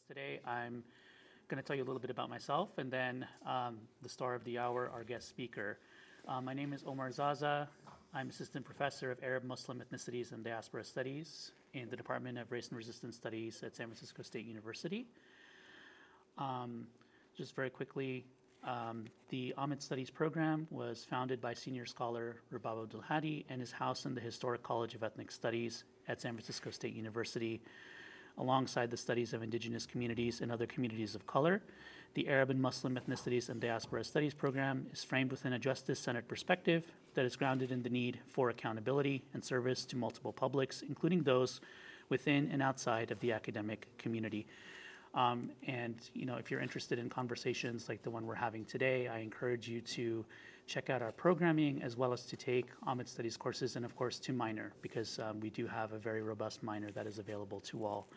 Today, I'm going to tell you a little bit about myself and then the star of the hour, our guest speaker. My name is Omar Zaza. I'm Assistant Professor of Arab Muslim Ethnicities and Diaspora Studies in the Department of Race and Resistance Studies at San Francisco State University. Just very quickly, the Ahmed Studies program was founded by senior scholar Rabab Abdul Hadi and is housed in the Historic College of Ethnic Studies at San Francisco State University, alongside the studies of indigenous communities and other communities of color. The Arab and Muslim Ethnicities and Diaspora Studies program is framed within a justice-centered perspective that is grounded in the need for accountability and service to multiple publics, including those within and outside of the academic community. If you're interested in conversations like the one we're having today, I encourage you to check out our programming as well as to take Ahmed Studies courses and, of course, to minor, because we do have a very robust minor that is available to all.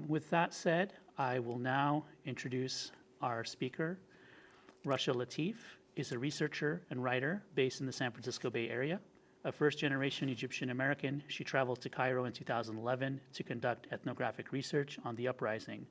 With that said, I will now introduce our speaker. Rusha Latif is a researcher and writer based in the San Francisco Bay Area. A first-generation Egyptian American, she traveled to Cairo in 2011 to conduct ethnographic research on the uprising.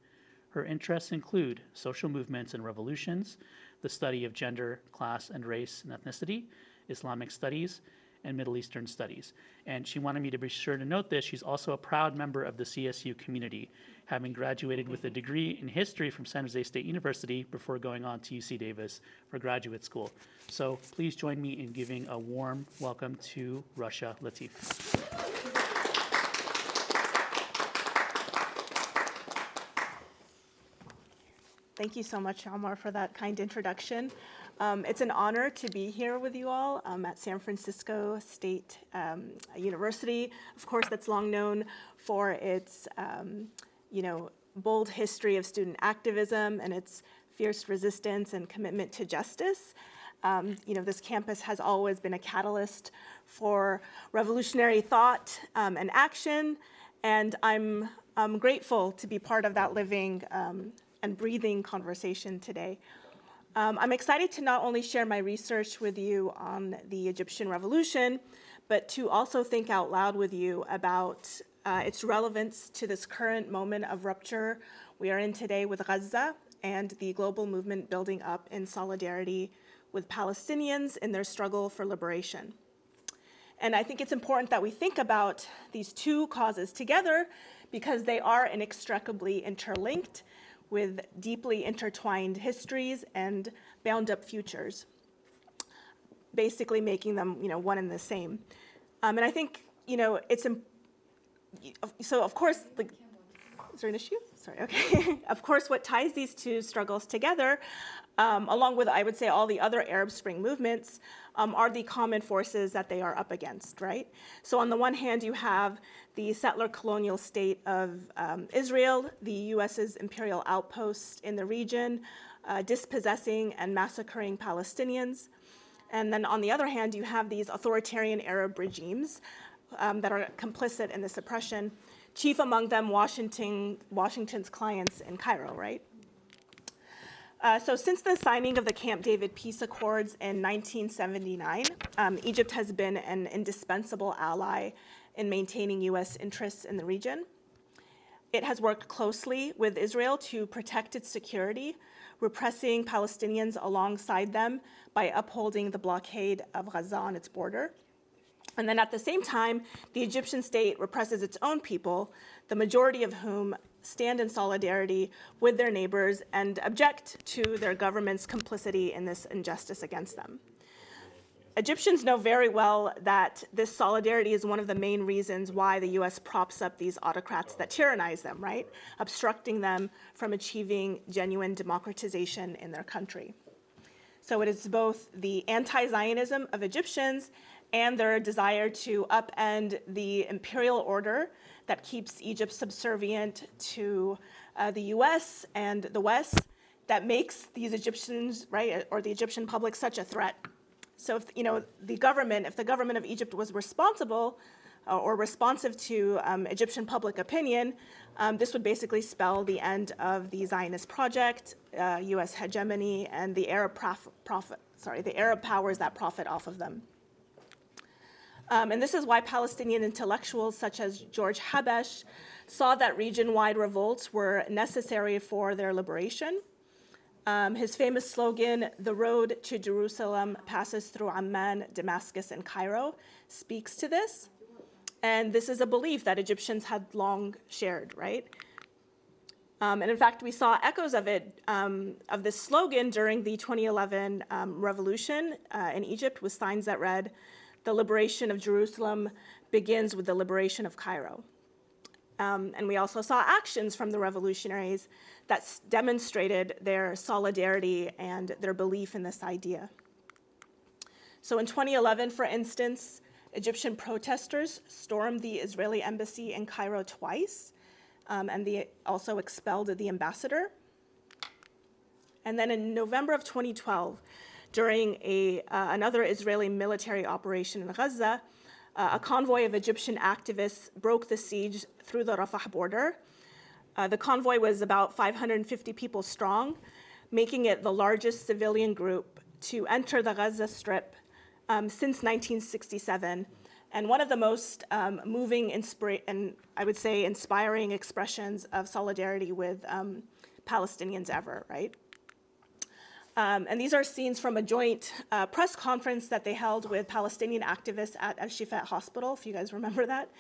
Her interests include social movements and revolutions, the study of gender, class, and race and ethnicity, Islamic studies, and Middle Eastern studies. And she wanted me to be sure to note this. She's also a proud member of the CSU community, having graduated with a degree in history from San Jose State University before going on to UC Davis for graduate school. So please join me in giving a warm welcome to Rusha Latif. Thank you so much, Omar, for that kind introduction. It's an honor to be here with you all at San Francisco State University. Of course, that's long known for its, bold history of student activism and its fierce resistance and commitment to justice. This campus has always been a catalyst for revolutionary thought and action, and I'm grateful to be part of that living and breathing conversation today. I'm excited to not only share my research with you on the Egyptian Revolution, but to also think out loud with you about its relevance to this current moment of rupture we are in today with Gaza and the global movement building up in solidarity with Palestinians in their struggle for liberation. And I think it's important that we think about these two causes together because they are inextricably interlinked with deeply intertwined histories and bound up futures, basically making them, one and the same. And I think, so of course, is there an issue? Sorry, okay. Of course, what ties these two struggles together, along with, I would say, all the other Arab Spring movements, are the common forces that they are up against, right? So on the one hand, you have the settler colonial state of Israel, the US's imperial outpost in the region, dispossessing and massacring Palestinians. And then on the other hand, you have these authoritarian Arab regimes that are complicit in this oppression, chief among them Washington's clients in Cairo, right? So since the signing of the Camp David peace accords in 1979, Egypt has been an indispensable ally in maintaining US interests in the region. It has worked closely with Israel to protect its security, repressing Palestinians alongside them by upholding the blockade of Gaza on its border. And then at the same time, the Egyptian state represses its own people, the majority of whom stand in solidarity with their neighbors and object to their government's complicity in this injustice against them. Egyptians know very well that this solidarity is one of the main reasons why the US props up these autocrats that tyrannize them, right? Obstructing them from achieving genuine democratization in their country. So it is both the anti-Zionism of Egyptians and their desire to upend the imperial order that keeps Egypt subservient to the US and the West that makes these Egyptians, right, or the Egyptian public such a threat. So if the government of Egypt was responsible or responsive to Egyptian public opinion, this would basically spell the end of the Zionist project, US hegemony, and the Arab powers that profit off of them. And this is why Palestinian intellectuals such as George Habash saw that region-wide revolts were necessary for their liberation. His famous slogan, "The road to Jerusalem passes through Amman, Damascus, and Cairo," speaks to this. And this is a belief that Egyptians had long shared, right? And in fact, we saw echoes of it, of this slogan during the 2011 revolution in Egypt with signs that read, "The liberation of Jerusalem begins with the liberation of Cairo." And we also saw actions from the revolutionaries that demonstrated their solidarity and their belief in this idea. So in 2011, for instance, Egyptian protesters stormed the Israeli embassy in Cairo twice, and they also expelled the ambassador. And then in November of 2012, during another Israeli military operation in Gaza, a convoy of Egyptian activists broke the siege through the Rafah border. The convoy was about 550 people strong, making it the largest civilian group to enter the Gaza Strip since 1967, and one of the most moving and I would say inspiring expressions of solidarity with Palestinians ever, right? And these are scenes from a joint press conference that they held with Palestinian activists at Al-Shifa Hospital, if you guys remember that.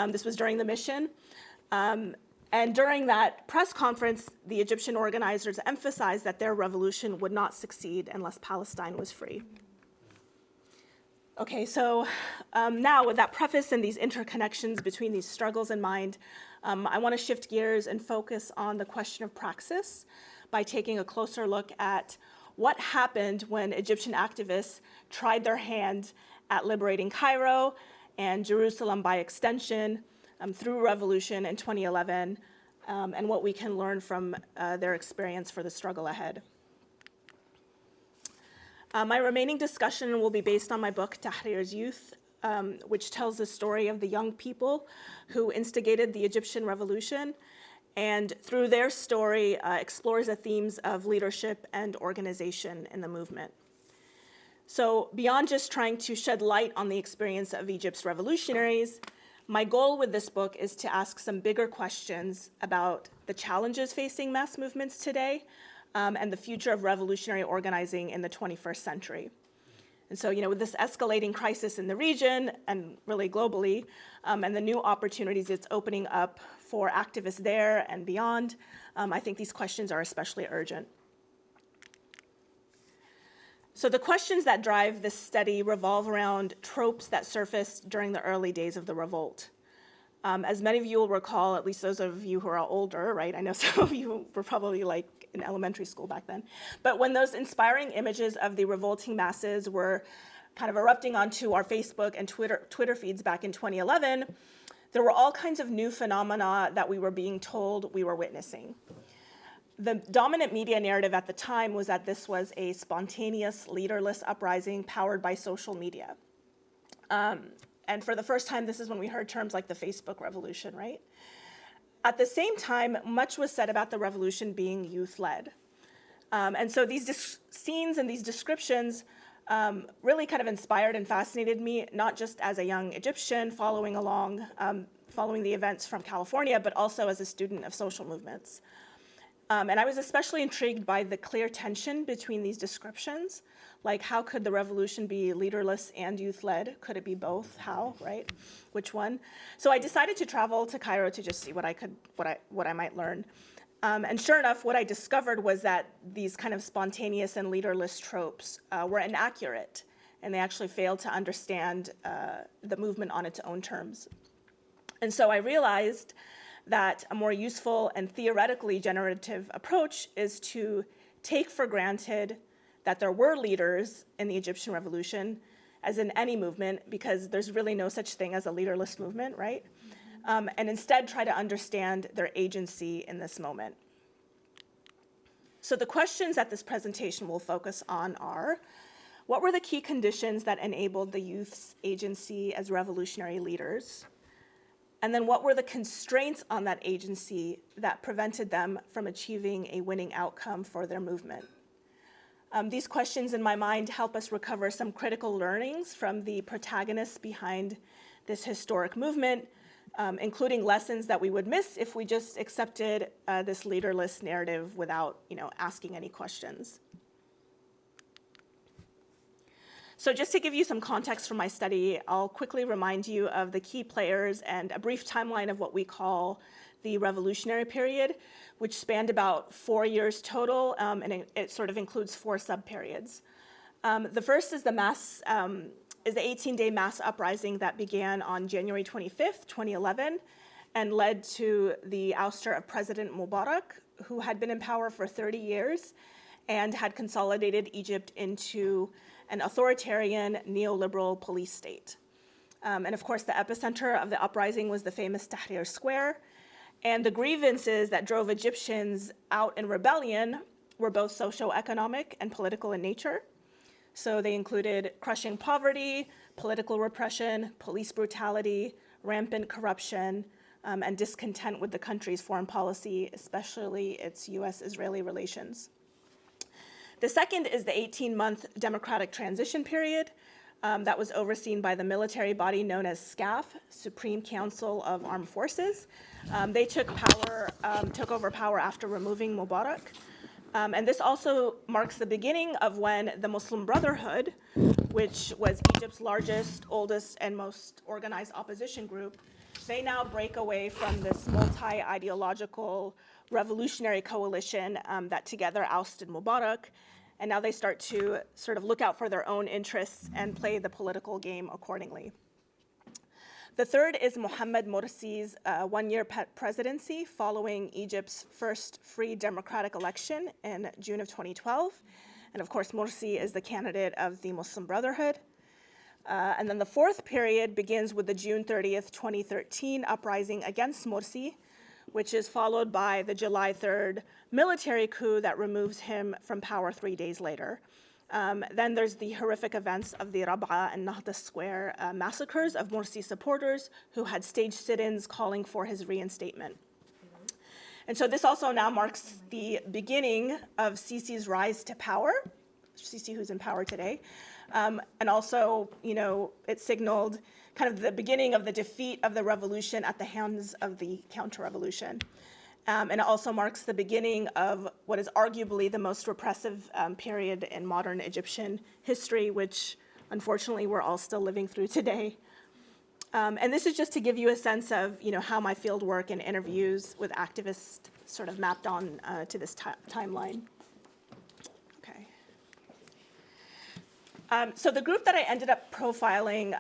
This was during the mission. And during that press conference, the Egyptian organizers emphasized that their revolution would not succeed unless Palestine was free. Okay, so now with that preface and these interconnections between these struggles in mind, I want to shift gears and focus on the question of praxis by taking a closer look at what happened when Egyptian activists tried their hand at liberating Cairo and Jerusalem by extension through revolution in 2011, and what we can learn from their experience for the struggle ahead. My remaining discussion will be based on my book, Tahrir's Youth, which tells the story of the young people who instigated the Egyptian revolution, and through their story explores the themes of leadership and organization in the movement. So beyond just trying to shed light on the experience of Egypt's revolutionaries, my goal with this book is to ask some bigger questions about the challenges facing mass movements today, and the future of revolutionary organizing in the 21st century. And so, with this escalating crisis in the region and really globally, and the new opportunities it's opening up for activists there and beyond, I think these questions are especially urgent. So the questions that drive this study revolve around tropes that surfaced during the early days of the revolt. As many of you will recall, at least those of you who are older, right? I know some of you were probably like in elementary school back then. But when those inspiring images of the revolting masses were kind of erupting onto our Facebook and Twitter feeds back in 2011, there were all kinds of new phenomena that we were being told we were witnessing. The dominant media narrative at the time was that this was a spontaneous, leaderless uprising powered by social media. And for the first time, this is when we heard terms like the Facebook revolution, right? At the same time, much was said about the revolution being youth-led. And so these scenes and these descriptions really kind of inspired and fascinated me, not just as a young Egyptian following the events from California, but also as a student of social movements. And I was especially intrigued by the clear tension between these descriptions. Like, how could the revolution be leaderless and youth-led? Could it be both? How, right? Which one? So I decided to travel to Cairo to just see what I might learn. And sure enough, what I discovered was that these kind of spontaneous and leaderless tropes were inaccurate, and they actually failed to understand the movement on its own terms. And so I realized that a more useful and theoretically generative approach is to take for granted that there were leaders in the Egyptian revolution, as in any movement, because there's really no such thing as a leaderless movement, right? And instead try to understand their agency in this moment. So the questions that this presentation will focus on are, what were the key conditions that enabled the youth's agency as revolutionary leaders? And then what were the constraints on that agency that prevented them from achieving a winning outcome for their movement? These questions in my mind help us recover some critical learnings from the protagonists behind this historic movement, including lessons that we would miss if we just accepted this leaderless narrative without, asking any questions. So just to give you some context from my study, I'll quickly remind you of the key players and a brief timeline of what we call the revolutionary period, which spanned about 4 years total, and it sort of includes 4 sub-periods. The first is the 18-day mass uprising that began on January 25th, 2011, and led to the ouster of President Mubarak, who had been in power for 30 years and had consolidated Egypt into an authoritarian neoliberal police state. And of course, the epicenter of the uprising was the famous Tahrir Square. And the grievances that drove Egyptians out in rebellion were both socioeconomic and political in nature. So they included crushing poverty, political repression, police brutality, rampant corruption, and discontent with the country's foreign policy, especially its US-Israeli relations. The second is the 18-month democratic transition period that was overseen by the military body known as SCAF, Supreme Council of Armed Forces. They took over power after removing Mubarak. And this also marks the beginning of when the Muslim Brotherhood, which was Egypt's largest, oldest, and most organized opposition group, they now break away from this multi-ideological revolutionary coalition that together ousted Mubarak. And now they start to sort of look out for their own interests and play the political game accordingly. The third is Mohamed Morsi's one-year presidency following Egypt's first free democratic election in June of 2012. And of course, Morsi is the candidate of the Muslim Brotherhood. And then the fourth period begins with the June 30th, 2013 uprising against Morsi, which is followed by the July 3rd military coup that removes him from power 3 days later. Then there's the horrific events of the Rab'a and Nahda Square massacres of Morsi supporters who had staged sit-ins calling for his reinstatement. And so this also now marks the beginning of Sisi's rise to power, Sisi who's in power today. And also, it signaled kind of the beginning of the defeat of the revolution at the hands of the counter-revolution. And it also marks the beginning of what is arguably the most repressive period in modern Egyptian history, which unfortunately we're all still living through today. And this is just to give you a sense of, how my field work and interviews with activists sort of mapped on to this timeline. Okay. So the group that I ended up profiling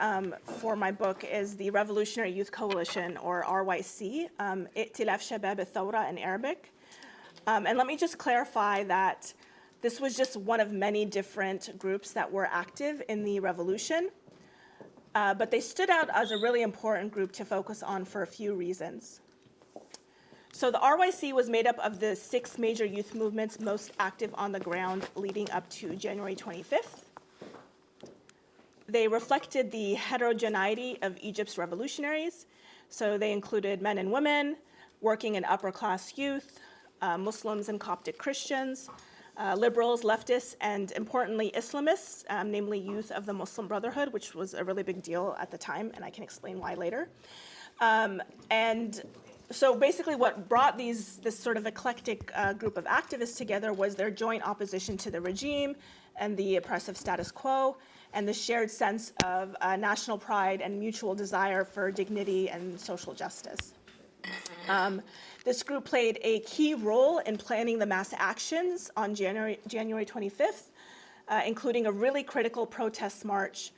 for my book is the Revolutionary Youth Coalition, or RYC, I'tilaf Shabab al-Thawra in Arabic. And let me just clarify that this was just one of many different groups that were active in the revolution, but they stood out as a really important group to focus on for a few reasons. So the RYC was made up of the 6 major youth movements most active on the ground leading up to January 25th. They reflected the heterogeneity of Egypt's revolutionaries. So they included men and women, working and upper-class youth, Muslims and Coptic Christians, liberals, leftists, and importantly, Islamists, namely youth of the Muslim Brotherhood, which was a really big deal at the time, and I can explain why later. And so basically what brought this sort of eclectic group of activists together was their joint opposition to the regime and the oppressive status quo, and the shared sense of national pride and mutual desire for dignity and social justice. This group played a key role in planning the mass actions on January 25th, including a really critical protest march,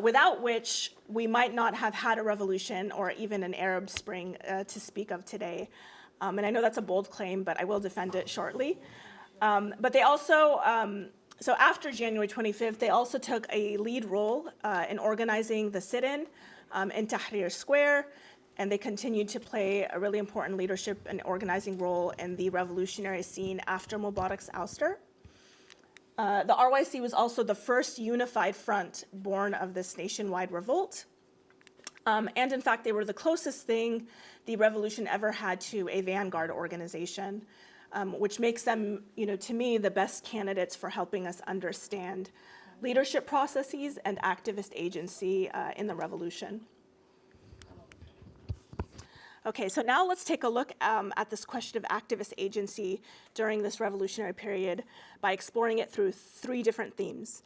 without which we might not have had a revolution or even an Arab Spring to speak of today. And I know that's a bold claim, but I will defend it shortly. But they also, so after January 25th, they also took a lead role in organizing the sit-in in Tahrir Square, and they continued to play a really important leadership and organizing role in the revolutionary scene after Mubarak's ouster. The RYC was also the first unified front born of this nationwide revolt. And in fact, they were the closest thing the revolution ever had to a vanguard organization. which makes them, to me, the best candidates for helping us understand leadership processes and activist agency in the revolution. Okay, so now let's take a look at this question of activist agency during this revolutionary period by exploring it through 3 different themes.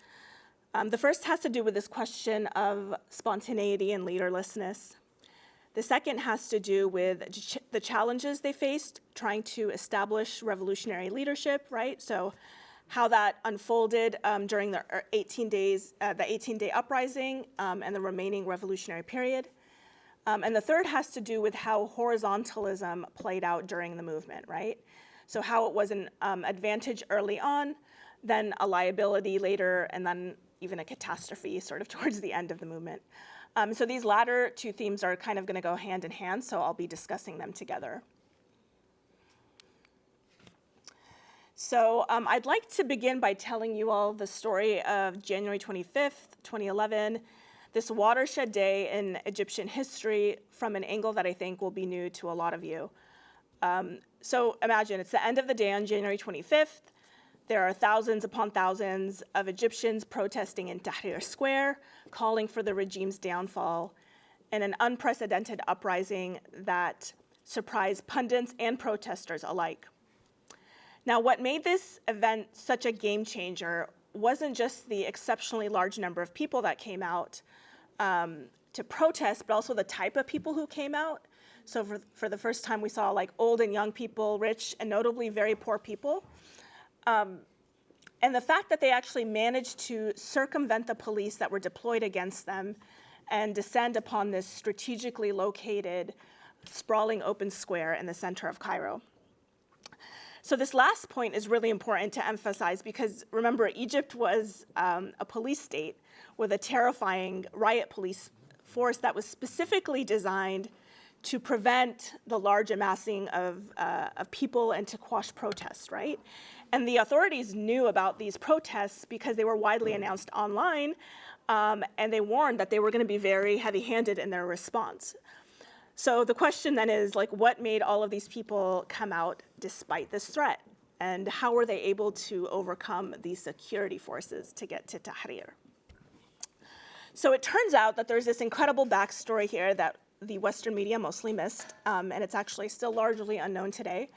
The first has to do with this question of spontaneity and leaderlessness. The second has to do with the challenges they faced trying to establish revolutionary leadership, right? So how that unfolded during the 18-day uprising and the remaining revolutionary period. And the third has to do with how horizontalism played out during the movement, right? So how it was an advantage early on, then a liability later, and then even a catastrophe sort of towards the end of the movement. So these latter 2 themes are kind of going to go hand in hand, so I'll be discussing them together. So I'd like to begin by telling you all the story of January 25th, 2011, this watershed day in Egyptian history from an angle that I think will be new to a lot of you. So imagine it's the end of the day on January 25th. There are thousands upon thousands of Egyptians protesting in Tahrir Square, calling for the regime's downfall, and an unprecedented uprising that surprised pundits and protesters alike. Now, what made this event such a game changer wasn't just the exceptionally large number of people that came out to protest, but also the type of people who came out. So for the first time, we saw like old and young people, rich and notably very poor people. And the fact that they actually managed to circumvent the police that were deployed against them and descend upon this strategically located, sprawling open square in the center of Cairo. So this last point is really important to emphasize because, remember, Egypt was a police state with a terrifying riot police force that was specifically designed to prevent the large amassing of people and to quash protests, right? And the authorities knew about these protests because they were widely announced online, and they warned that they were going to be very heavy-handed in their response. So the question then is, like, what made all of these people come out despite this threat? And how were they able to overcome these security forces to get to Tahrir? So it turns out that there's this incredible backstory here that the Western media mostly missed, and it's actually still largely unknown today.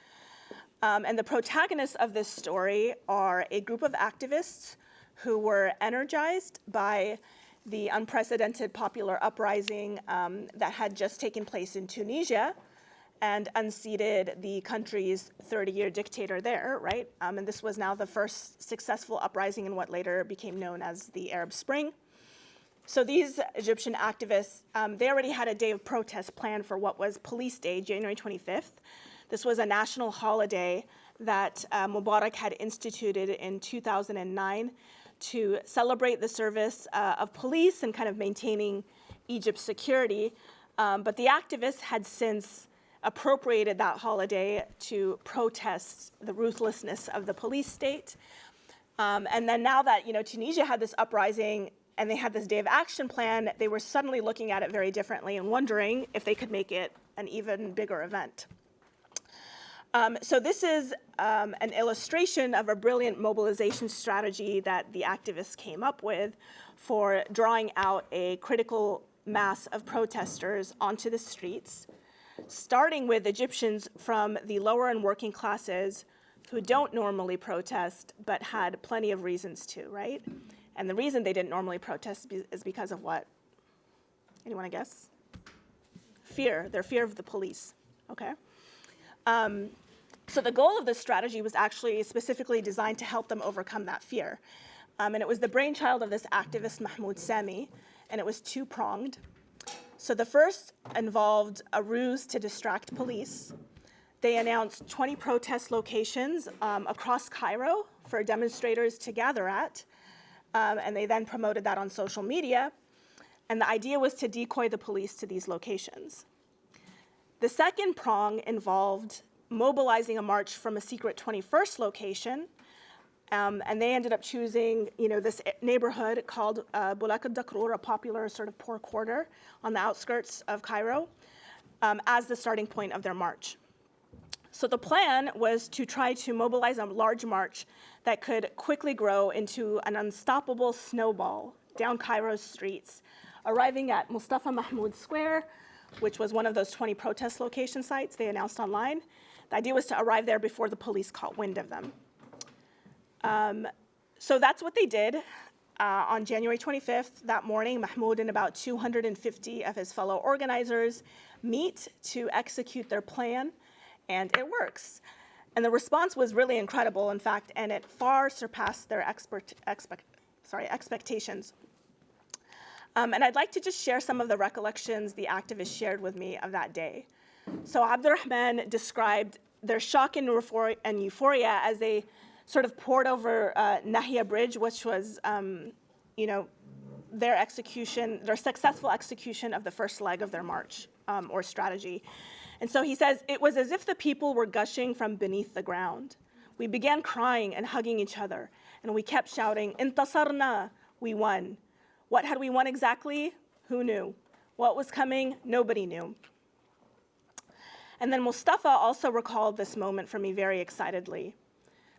And the protagonists of this story are a group of activists who were energized by the unprecedented popular uprising that had just taken place in Tunisia and unseated the country's 30-year dictator there, right? And this was now the first successful uprising in what later became known as the Arab Spring. So these Egyptian activists, they already had a day of protest planned for what was Police Day, January 25th. This was a national holiday that Mubarak had instituted in 2009 to celebrate the service of police and kind of maintaining Egypt's security. But the activists had since appropriated that holiday to protest the ruthlessness of the police state. And then now that Tunisia had this uprising and they had this day of action plan, they were suddenly looking at it very differently and wondering if they could make it an even bigger event. So this is an illustration of a brilliant mobilization strategy that the activists came up with for drawing out a critical mass of protesters onto the streets, starting with Egyptians from the lower and working classes who don't normally protest but had plenty of reasons to, right? And the reason they didn't normally protest is because of what? Anyone guess? Fear, their fear of the police, okay? So the goal of this strategy was actually specifically designed to help them overcome that fear. And it was the brainchild of this activist, Mahmoud Sami, and it was 2-pronged. So the first involved a ruse to distract police. They announced 20 protest locations across Cairo for demonstrators to gather at, and they then promoted that on social media. And the idea was to decoy the police to these locations. The second prong involved mobilizing a march from a secret 21st location, and they ended up choosing, this neighborhood called Bulak al-Dakrur, a popular sort of poor quarter on the outskirts of Cairo, as the starting point of their march. So the plan was to try to mobilize a large march that could quickly grow into an unstoppable snowball down Cairo's streets, arriving at Mustafa Mahmoud Square, which was one of those 20 protest location sites they announced online. The idea was to arrive there before the police caught wind of them. So that's what they did. On January 25th, that morning, Mahmoud and about 250 of his fellow organizers meet to execute their plan, and it works. And the response was really incredible, in fact, and it far surpassed their expectations. And I'd like to just share some of the recollections the activists shared with me of that day. So Abdurrahman described their shock and euphoria as they sort of poured over Nahia Bridge, which was, their successful execution of the first leg of their march or strategy. And so he says, it was as if the people were gushing from beneath the ground. We began crying and hugging each other, and we kept shouting, Intasarna, we won. What had we won exactly? Who knew? What was coming? Nobody knew. And then Mustafa also recalled this moment for me very excitedly.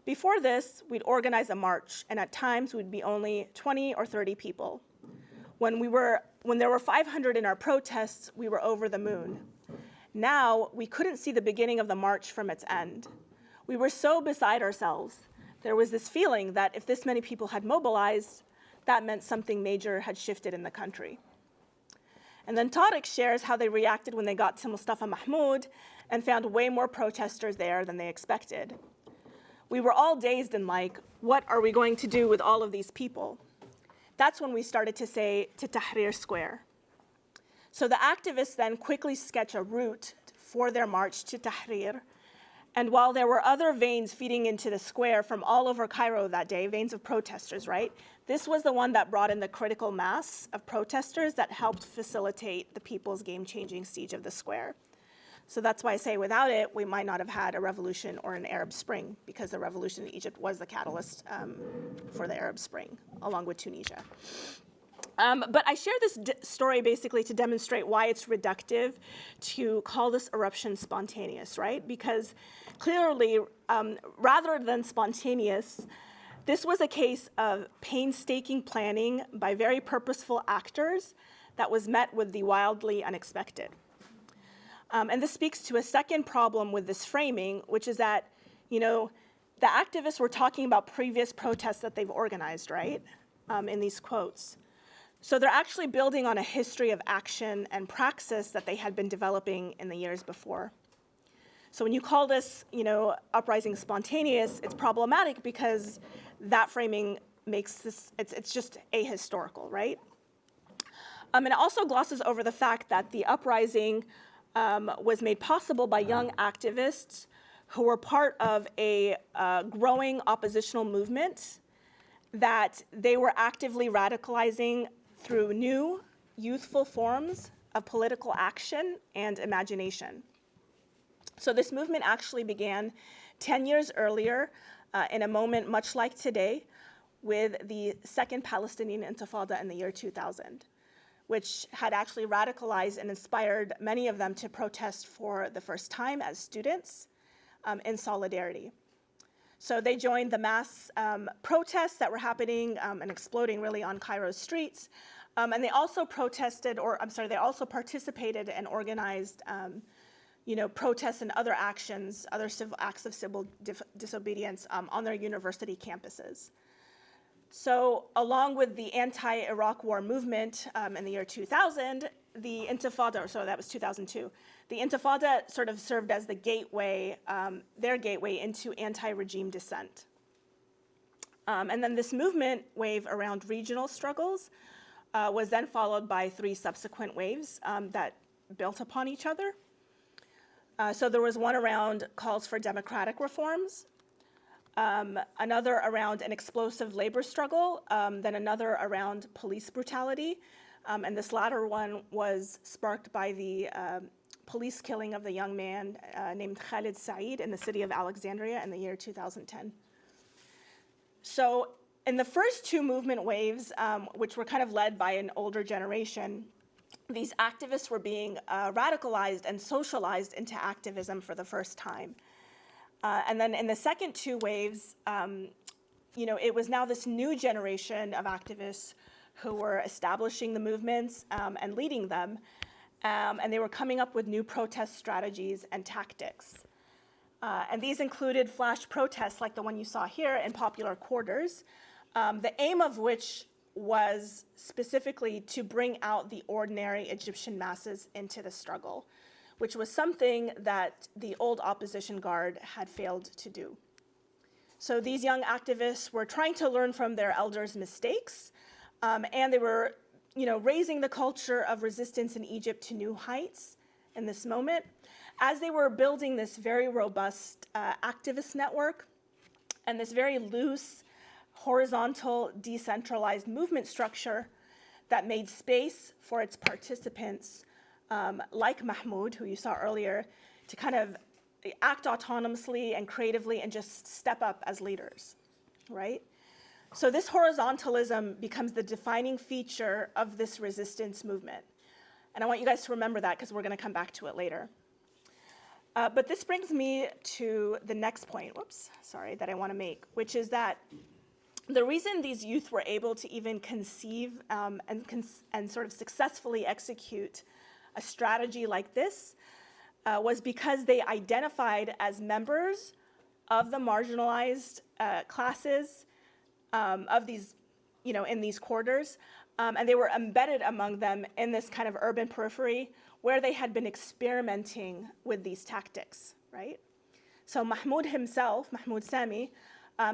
Before this, we'd organize a march, and at times we'd be only 20 or 30 people. When there were 500 in our protests, we were over the moon. Now, we couldn't see the beginning of the march from its end. We were so beside ourselves. There was this feeling that if this many people had mobilized, that meant something major had shifted in the country. And then Tariq shares how they reacted when they got to Mustafa Mahmoud and found way more protesters there than they expected. We were all dazed and like, what are we going to do with all of these people? That's when we started to say to Tahrir Square. So the activists then quickly sketch a route for their march to Tahrir. And while there were other veins feeding into the square from all over Cairo that day, veins of protesters, right? This was the one that brought in the critical mass of protesters that helped facilitate the people's game-changing siege of the square. So that's why I say without it, we might not have had a revolution or an Arab Spring, because the revolution in Egypt was the catalyst for the Arab Spring, along with Tunisia. But I share this story basically to demonstrate why it's reductive to call this eruption spontaneous, right? Because clearly, rather than spontaneous, this was a case of painstaking planning by very purposeful actors that was met with the wildly unexpected. And this speaks to a second problem with this framing, which is that, the activists were talking about previous protests that they've organized, right, in these quotes. So they're actually building on a history of action and praxis that they had been developing in the years before. So when you call this, uprising spontaneous, it's problematic because that framing makes this, it's just ahistorical, right? And it also glosses over the fact that the uprising was made possible by young activists who were part of a growing oppositional movement that they were actively radicalizing through new, youthful forms of political action and imagination. So this movement actually began 10 years earlier in a moment much like today with the Second Palestinian Intifada in the year 2000, which had actually radicalized and inspired many of them to protest for the first time as students in solidarity. So they joined the mass protests that were happening and exploding really on Cairo's streets. And they also they also participated and organized protests and other actions, other acts of civil disobedience on their university campuses. So along with the anti-Iraq war movement in the year 2000, the Intifada, that was 2002, the Intifada sort of served as the gateway, their gateway into anti-regime dissent. And then this movement wave around regional struggles was then followed by 3 subsequent waves that built upon each other. So there was one around calls for democratic reforms, another around an explosive labor struggle, then another around police brutality. And this latter one was sparked by the police killing of the young man named Khalid Saeed in the city of Alexandria in the year 2010. So in the first 2 movement waves, which were kind of led by an older generation, these activists were being radicalized and socialized into activism for the first time. And then in the second two waves, it was now this new generation of activists who were establishing the movements and leading them. And they were coming up with new protest strategies and tactics. And these included flash protests like the one you saw here in popular quarters, the aim of which was specifically to bring out the ordinary Egyptian masses into the struggle, which was something that the old opposition guard had failed to do. So these young activists were trying to learn from their elders' mistakes, and they were, raising the culture of resistance in Egypt to new heights in this moment, as they were building this very robust activist network and this very loose, horizontal, decentralized movement structure that made space for its participants, like Mahmoud, who you saw earlier, to kind of act autonomously and creatively and just step up as leaders, right? So this horizontalism becomes the defining feature of this resistance movement. And I want you guys to remember that because we're going to come back to it later. But this brings me to the next point, that I want to make, which is that the reason these youth were able to even conceive and sort of successfully execute a strategy like this was because they identified as members of the marginalized classes of these, in these quarters, and they were embedded among them in this kind of urban periphery where they had been experimenting with these tactics, right? So Mahmoud himself, Mahmoud Sami,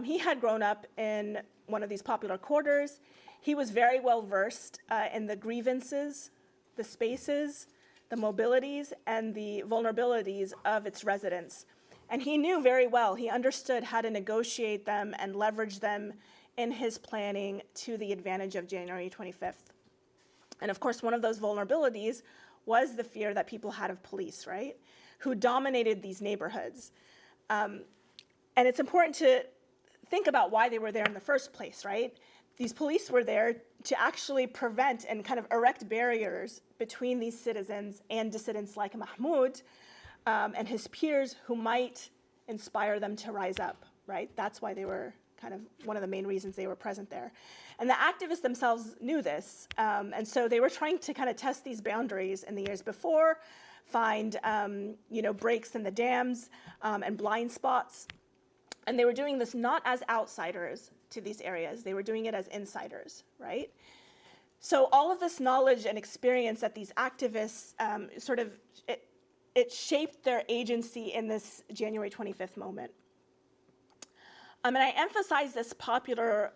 he had grown up in one of these popular quarters. He was very well versed in the grievances, the spaces, the mobilities, and the vulnerabilities of its residents. And he knew very well, he understood how to negotiate them and leverage them in his planning to the advantage of January 25th. And of course, one of those vulnerabilities was the fear that people had of police, right? Who dominated these neighborhoods. And it's important to think about why they were there in the first place, right? These police were there to actually prevent and kind of erect barriers between these citizens and dissidents like Mahmoud and his peers who might inspire them to rise up, right? That's why they were kind of one of the main reasons they were present there. And the activists themselves knew this, and so they were trying to kind of test these boundaries in the years before, find breaks in the dams and blind spots. And they were doing this not as outsiders to these areas, they were doing it as insiders, right? So all of this knowledge and experience that these activists it shaped their agency in this January 25th moment. And I emphasize this popular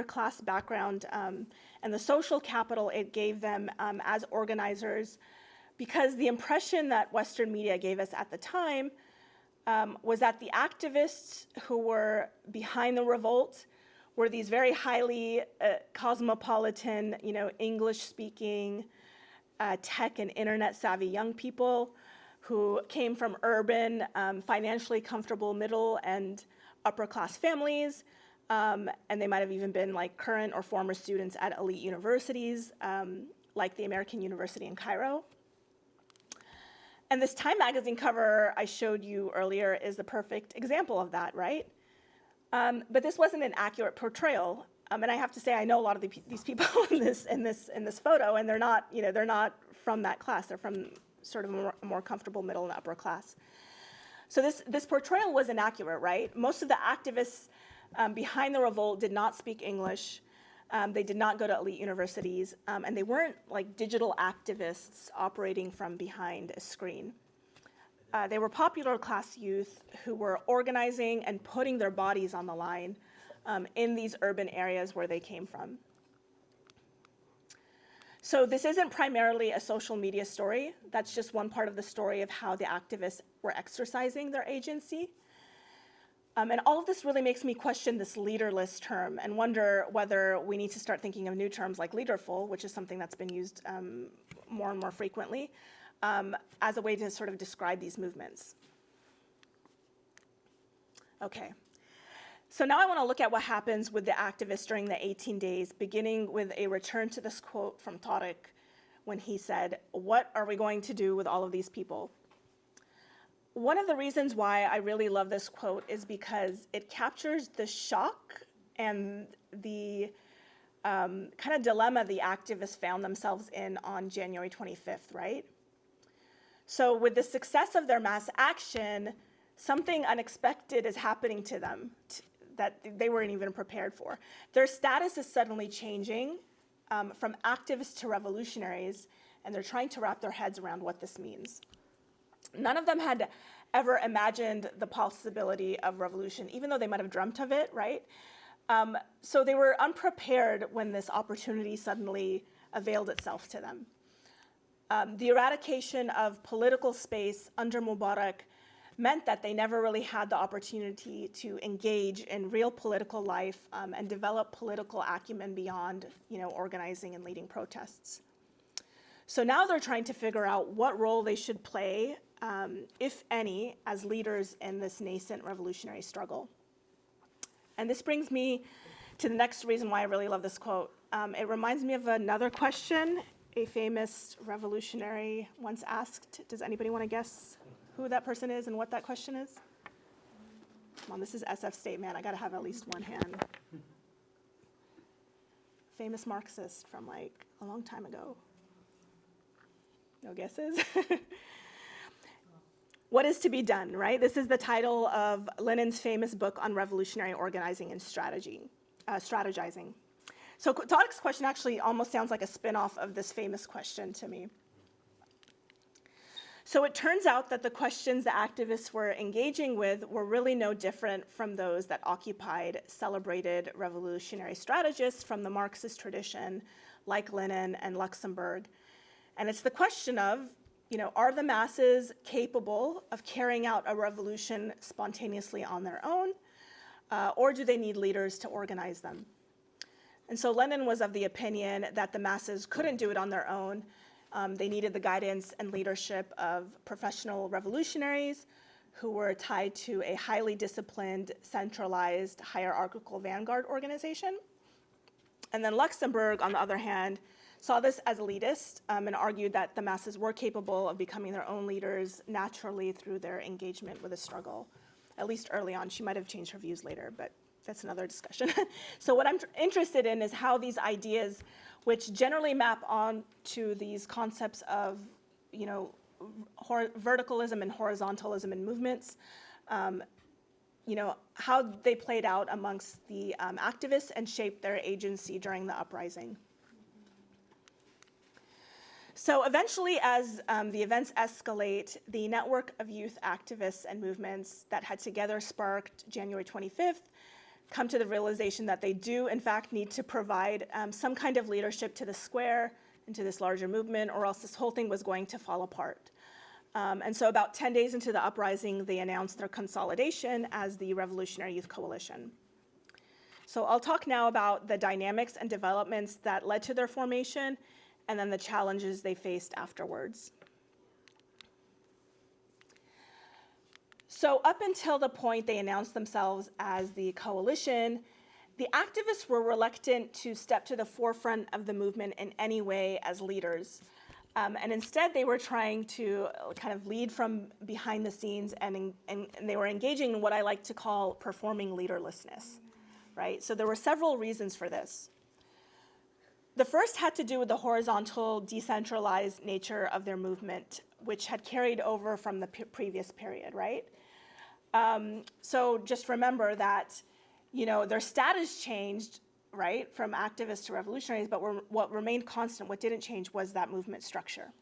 class background and the social capital it gave them as organizers, because the impression that Western media gave us at the time was that the activists who were behind the revolt were these very highly cosmopolitan, English-speaking, tech and internet-savvy young people who came from urban, financially comfortable middle and upper-class families, and they might have even been like current or former students at elite universities, like the American University in Cairo. And this Time magazine cover I showed you earlier is the perfect example of that, right? But this wasn't an accurate portrayal. And I have to say, I know a lot of these people in this photo, and they're not from that class. They're from sort of a more comfortable middle and upper class. So this portrayal was inaccurate, right? Most of the activists behind the revolt did not speak English. They did not go to elite universities, and they weren't like digital activists operating from behind a screen. They were popular class youth who were organizing and putting their bodies on the line in these urban areas where they came from. So this isn't primarily a social media story. That's just one part of the story of how the activists were exercising their agency. And all of this really makes me question this leaderless term and wonder whether we need to start thinking of new terms like leaderful, which is something that's been used more and more frequently, as a way to sort of describe these movements. Okay. So now I want to look at what happens with the activists during the 18 days, beginning with a return to this quote from Tariq when he said, "What are we going to do with all of these people?" One of the reasons why I really love this quote is because it captures the shock and the kind of dilemma the activists found themselves in on January 25th, right? So with the success of their mass action, something unexpected is happening to them that they weren't even prepared for. Their status is suddenly changing from activists to revolutionaries, and they're trying to wrap their heads around what this means. None of them had ever imagined the possibility of revolution, even though they might have dreamt of it, right? So they were unprepared when this opportunity suddenly availed itself to them. The eradication of political space under Mubarak meant that they never really had the opportunity to engage in real political life and develop political acumen beyond, organizing and leading protests. So now they're trying to figure out what role they should play, if any, as leaders in this nascent revolutionary struggle. And this brings me to the next reason why I really love this quote. It reminds me of another question a famous revolutionary once asked. Does anybody want to guess who that person is and what that question is? Come on, this is SF State, man. I got to have at least one hand. Famous Marxist from a long time ago. No guesses? What is to be done, right? This is the title of Lenin's famous book on revolutionary organizing and strategizing. So Tariq's question actually almost sounds like a spin-off of this famous question to me. So it turns out that the questions the activists were engaging with were really no different from those that occupied celebrated revolutionary strategists from the Marxist tradition, like Lenin and Luxemburg. And it's the question of, are the masses capable of carrying out a revolution spontaneously on their own, or do they need leaders to organize them? And so Lenin was of the opinion that the masses couldn't do it on their own. They needed the guidance and leadership of professional revolutionaries who were tied to a highly disciplined, centralized, hierarchical vanguard organization. And then Luxemburg, on the other hand, saw this as elitist and argued that the masses were capable of becoming their own leaders naturally through their engagement with the struggle, at least early on. She might have changed her views later, but that's another discussion. So what I'm interested in is how these ideas, which generally map on to these concepts of, verticalism and horizontalism in movements, how they played out amongst the activists and shaped their agency during the uprising. So eventually, as the events escalate, the network of youth activists and movements that had together sparked January 25th come to the realization that they do, in fact, need to provide some kind of leadership to the square and to this larger movement, or else this whole thing was going to fall apart. And so about 10 days into the uprising, they announced their consolidation as the Revolutionary Youth Coalition. So I'll talk now about the dynamics and developments that led to their formation, and then the challenges they faced afterwards. So up until the point they announced themselves as the coalition, the activists were reluctant to step to the forefront of the movement in any way as leaders. And instead, they were trying to kind of lead from behind the scenes, and they were engaging in what I like to call performing leaderlessness, right? So there were several reasons for this. The first had to do with the horizontal, decentralized nature of their movement, which had carried over from the previous period, right? So just remember that, their status changed, right, from activists to revolutionaries, but what remained constant, what didn't change, was that movement structure.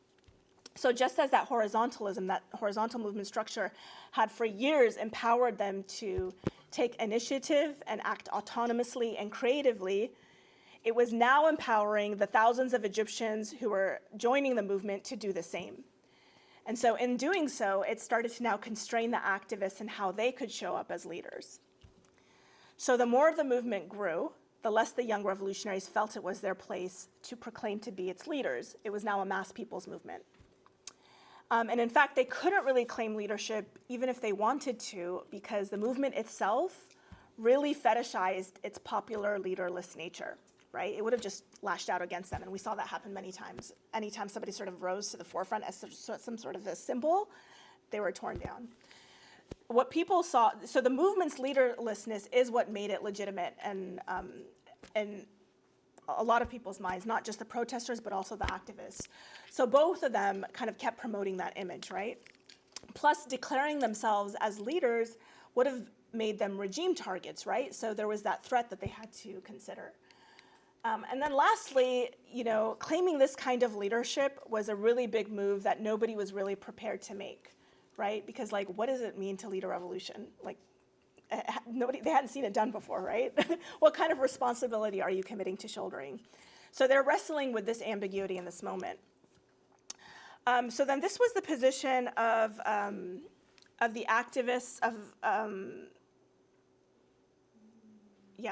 So just as that horizontal movement structure had for years empowered them to take initiative and act autonomously and creatively, it was now empowering the thousands of Egyptians who were joining the movement to do the same. And so in doing so, it started to now constrain the activists and how they could show up as leaders. So the more the movement grew, the less the young revolutionaries felt it was their place to proclaim to be its leaders. It was now a mass people's movement. And in fact, they couldn't really claim leadership even if they wanted to, because the movement itself really fetishized its popular leaderless nature, right? It would have just lashed out against them, and we saw that happen many times. Anytime somebody sort of rose to the forefront as some sort of a symbol, they were torn down. What people saw, so the movement's leaderlessness is what made it legitimate and in a lot of people's minds, not just the protesters, but also the activists. So both of them kind of kept promoting that image, right? Plus, declaring themselves as leaders would have made them regime targets, right? So there was that threat that they had to consider. And then lastly, claiming this kind of leadership was a really big move that nobody was really prepared to make, right? Because what does it mean to lead a revolution? They hadn't seen it done before, right? What kind of responsibility are you committing to shouldering? So they're wrestling with this ambiguity in this moment. So then this was the position of the activists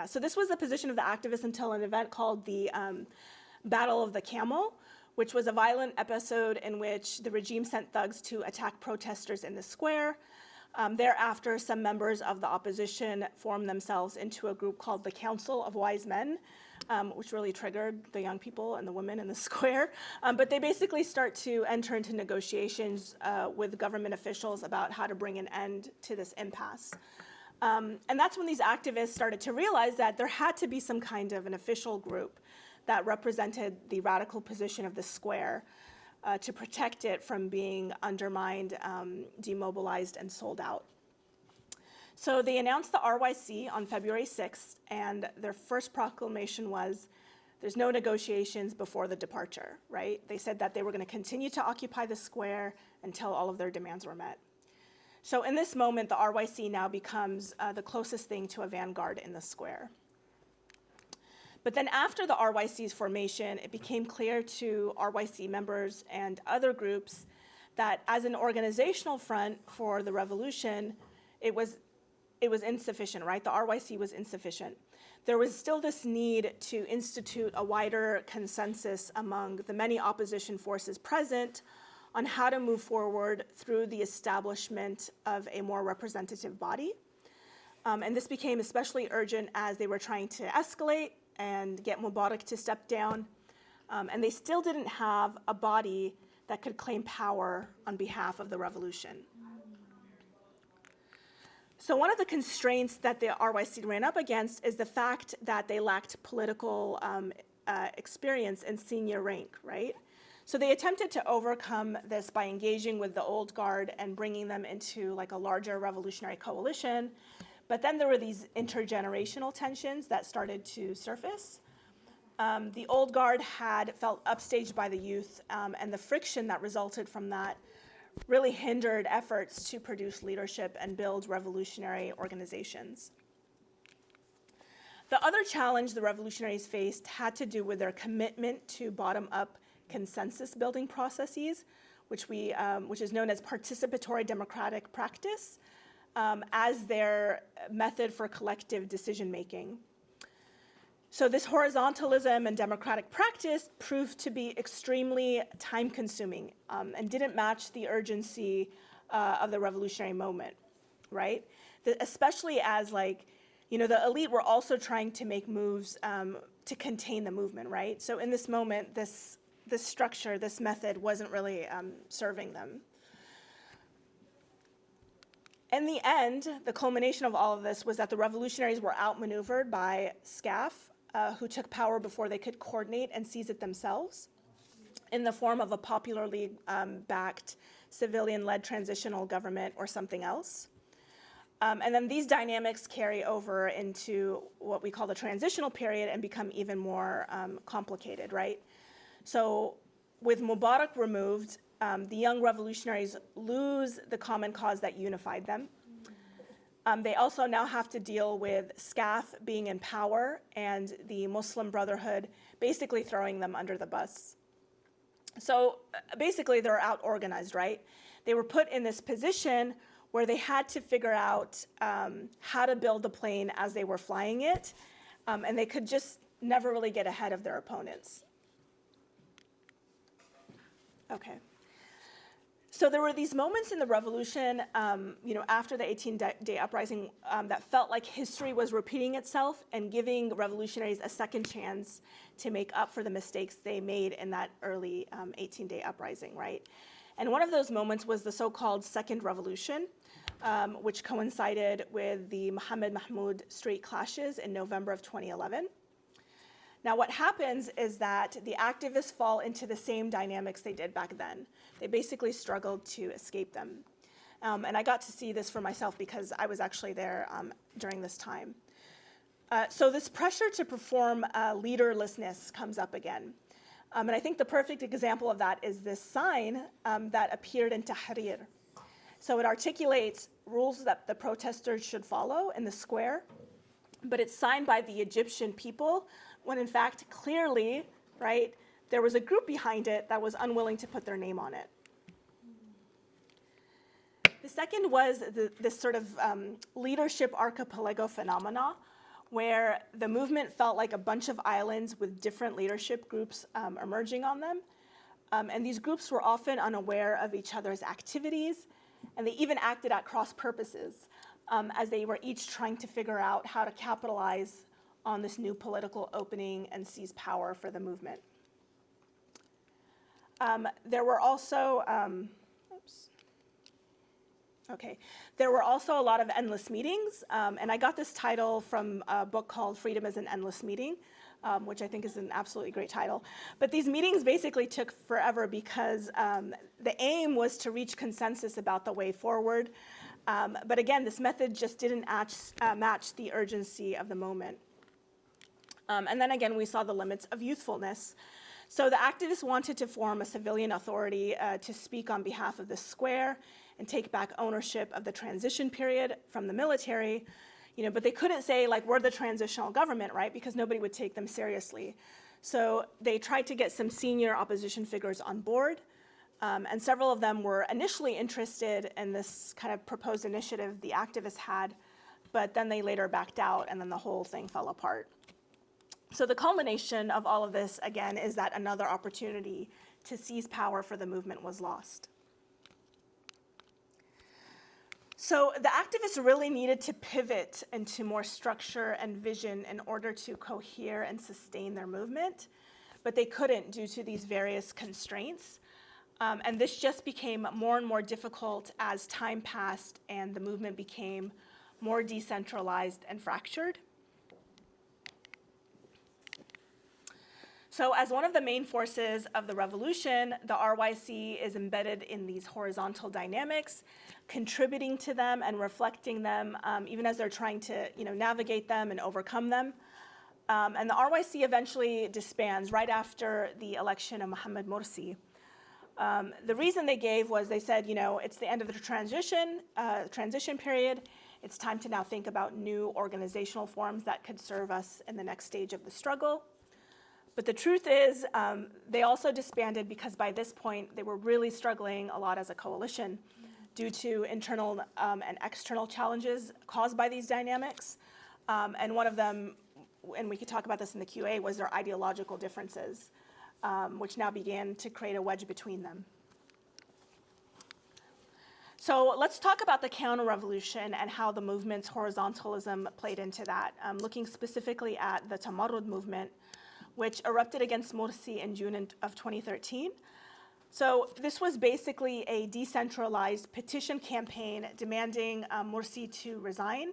so this was the position of the activists until an event called the Battle of the Camel, which was a violent episode in which the regime sent thugs to attack protesters in the square. Thereafter, some members of the opposition formed themselves into a group called the Council of Wise Men, which really triggered the young people and the women in the square. But they basically start to enter into negotiations with government officials about how to bring an end to this impasse. And that's when these activists started to realize that there had to be some kind of an official group that represented the radical position of the square to protect it from being undermined, demobilized, and sold out. So they announced the RYC on February 6th, and their first proclamation was, there's no negotiations before the departure, right? They said that they were going to continue to occupy the square until all of their demands were met. So in this moment, the RYC now becomes the closest thing to a vanguard in the square. But then after the RYC's formation, it became clear to RYC members and other groups that as an organizational front for the revolution, it was insufficient, right? The RYC was insufficient. There was still this need to institute a wider consensus among the many opposition forces present on how to move forward through the establishment of a more representative body. And this became especially urgent as they were trying to escalate and get Mubarak to step down. And they still didn't have a body that could claim power on behalf of the revolution. So one of the constraints that the RYC ran up against is the fact that they lacked political experience and senior rank, right? So they attempted to overcome this by engaging with the old guard and bringing them into a larger revolutionary coalition. But then there were these intergenerational tensions that started to surface. The old guard had felt upstaged by the youth, and the friction that resulted from that really hindered efforts to produce leadership and build revolutionary organizations. The other challenge the revolutionaries faced had to do with their commitment to bottom-up consensus building processes, which is known as participatory democratic practice, as their method for collective decision-making. So this horizontalism and democratic practice proved to be extremely time-consuming and didn't match the urgency of the revolutionary moment, right? Especially as the elite were also trying to make moves to contain the movement, right? So in this moment, this structure, this method wasn't really serving them. In the end, the culmination of all of this was that the revolutionaries were outmaneuvered by SCAF, who took power before they could coordinate and seize it themselves in the form of a popularly backed civilian-led transitional government or something else. And then these dynamics carry over into what we call the transitional period and become even more complicated, right? So with Mubarak removed, the young revolutionaries lose the common cause that unified them. They also now have to deal with SCAF being in power and the Muslim Brotherhood basically throwing them under the bus. So basically they're out-organized, right? They were put in this position where they had to figure out how to build the plane as they were flying it, and they could just never really get ahead of their opponents. Okay. So there were these moments in the revolution, after the 18-day uprising that felt like history was repeating itself and giving revolutionaries a second chance to make up for the mistakes they made in that early 18-day uprising, right? And one of those moments was the so-called Second Revolution, which coincided with the Mohammed Mahmoud street clashes in November of 2011. Now, what happens is that the activists fall into the same dynamics they did back then. They basically struggled to escape them. And I got to see this for myself because I was actually there during this time. So this pressure to perform leaderlessness comes up again. And I think the perfect example of that is this sign that appeared in Tahrir. So it articulates rules that the protesters should follow in the square, but it's signed by the Egyptian people when in fact, clearly, right, there was a group behind it that was unwilling to put their name on it. The second was this sort of leadership archipelago phenomena, where the movement felt like a bunch of islands with different leadership groups emerging on them. And these groups were often unaware of each other's activities, and they even acted at cross purposes as they were each trying to figure out how to capitalize on this new political opening and seize power for the movement. There were also a lot of endless meetings, and I got this title from a book called Freedom is an Endless Meeting, which I think is an absolutely great title. But these meetings basically took forever because the aim was to reach consensus about the way forward. But again, this method just didn't match the urgency of the moment. And then again, we saw the limits of youthfulness. So the activists wanted to form a civilian authority to speak on behalf of the square and take back ownership of the transition period from the military, but they couldn't say, like, we're the transitional government, right? Because nobody would take them seriously. So they tried to get some senior opposition figures on board, and several of them were initially interested in this kind of proposed initiative the activists had, but then they later backed out, and then the whole thing fell apart. So the culmination of all of this, again, is that another opportunity to seize power for the movement was lost. So the activists really needed to pivot into more structure and vision in order to cohere and sustain their movement, but they couldn't due to these various constraints. And this just became more and more difficult as time passed and the movement became more decentralized and fractured. So as one of the main forces of the revolution, the RYC is embedded in these horizontal dynamics, contributing to them and reflecting them, even as they're trying to navigate them and overcome them. And the RYC eventually disbands right after the election of Mohammed Morsi. The reason they gave was they said, it's the end of the transition period. It's time to now think about new organizational forms that could serve us in the next stage of the struggle. But the truth is, they also disbanded because by this point, they were really struggling a lot as a coalition due to internal and external challenges caused by these dynamics. And one of them, and we could talk about this in the QA, was their ideological differences, which now began to create a wedge between them. So let's talk about the counter-revolution and how the movement's horizontalism played into that, looking specifically at the Tamarrud movement, which erupted against Morsi in June of 2013. So this was basically a decentralized petition campaign demanding Morsi to resign,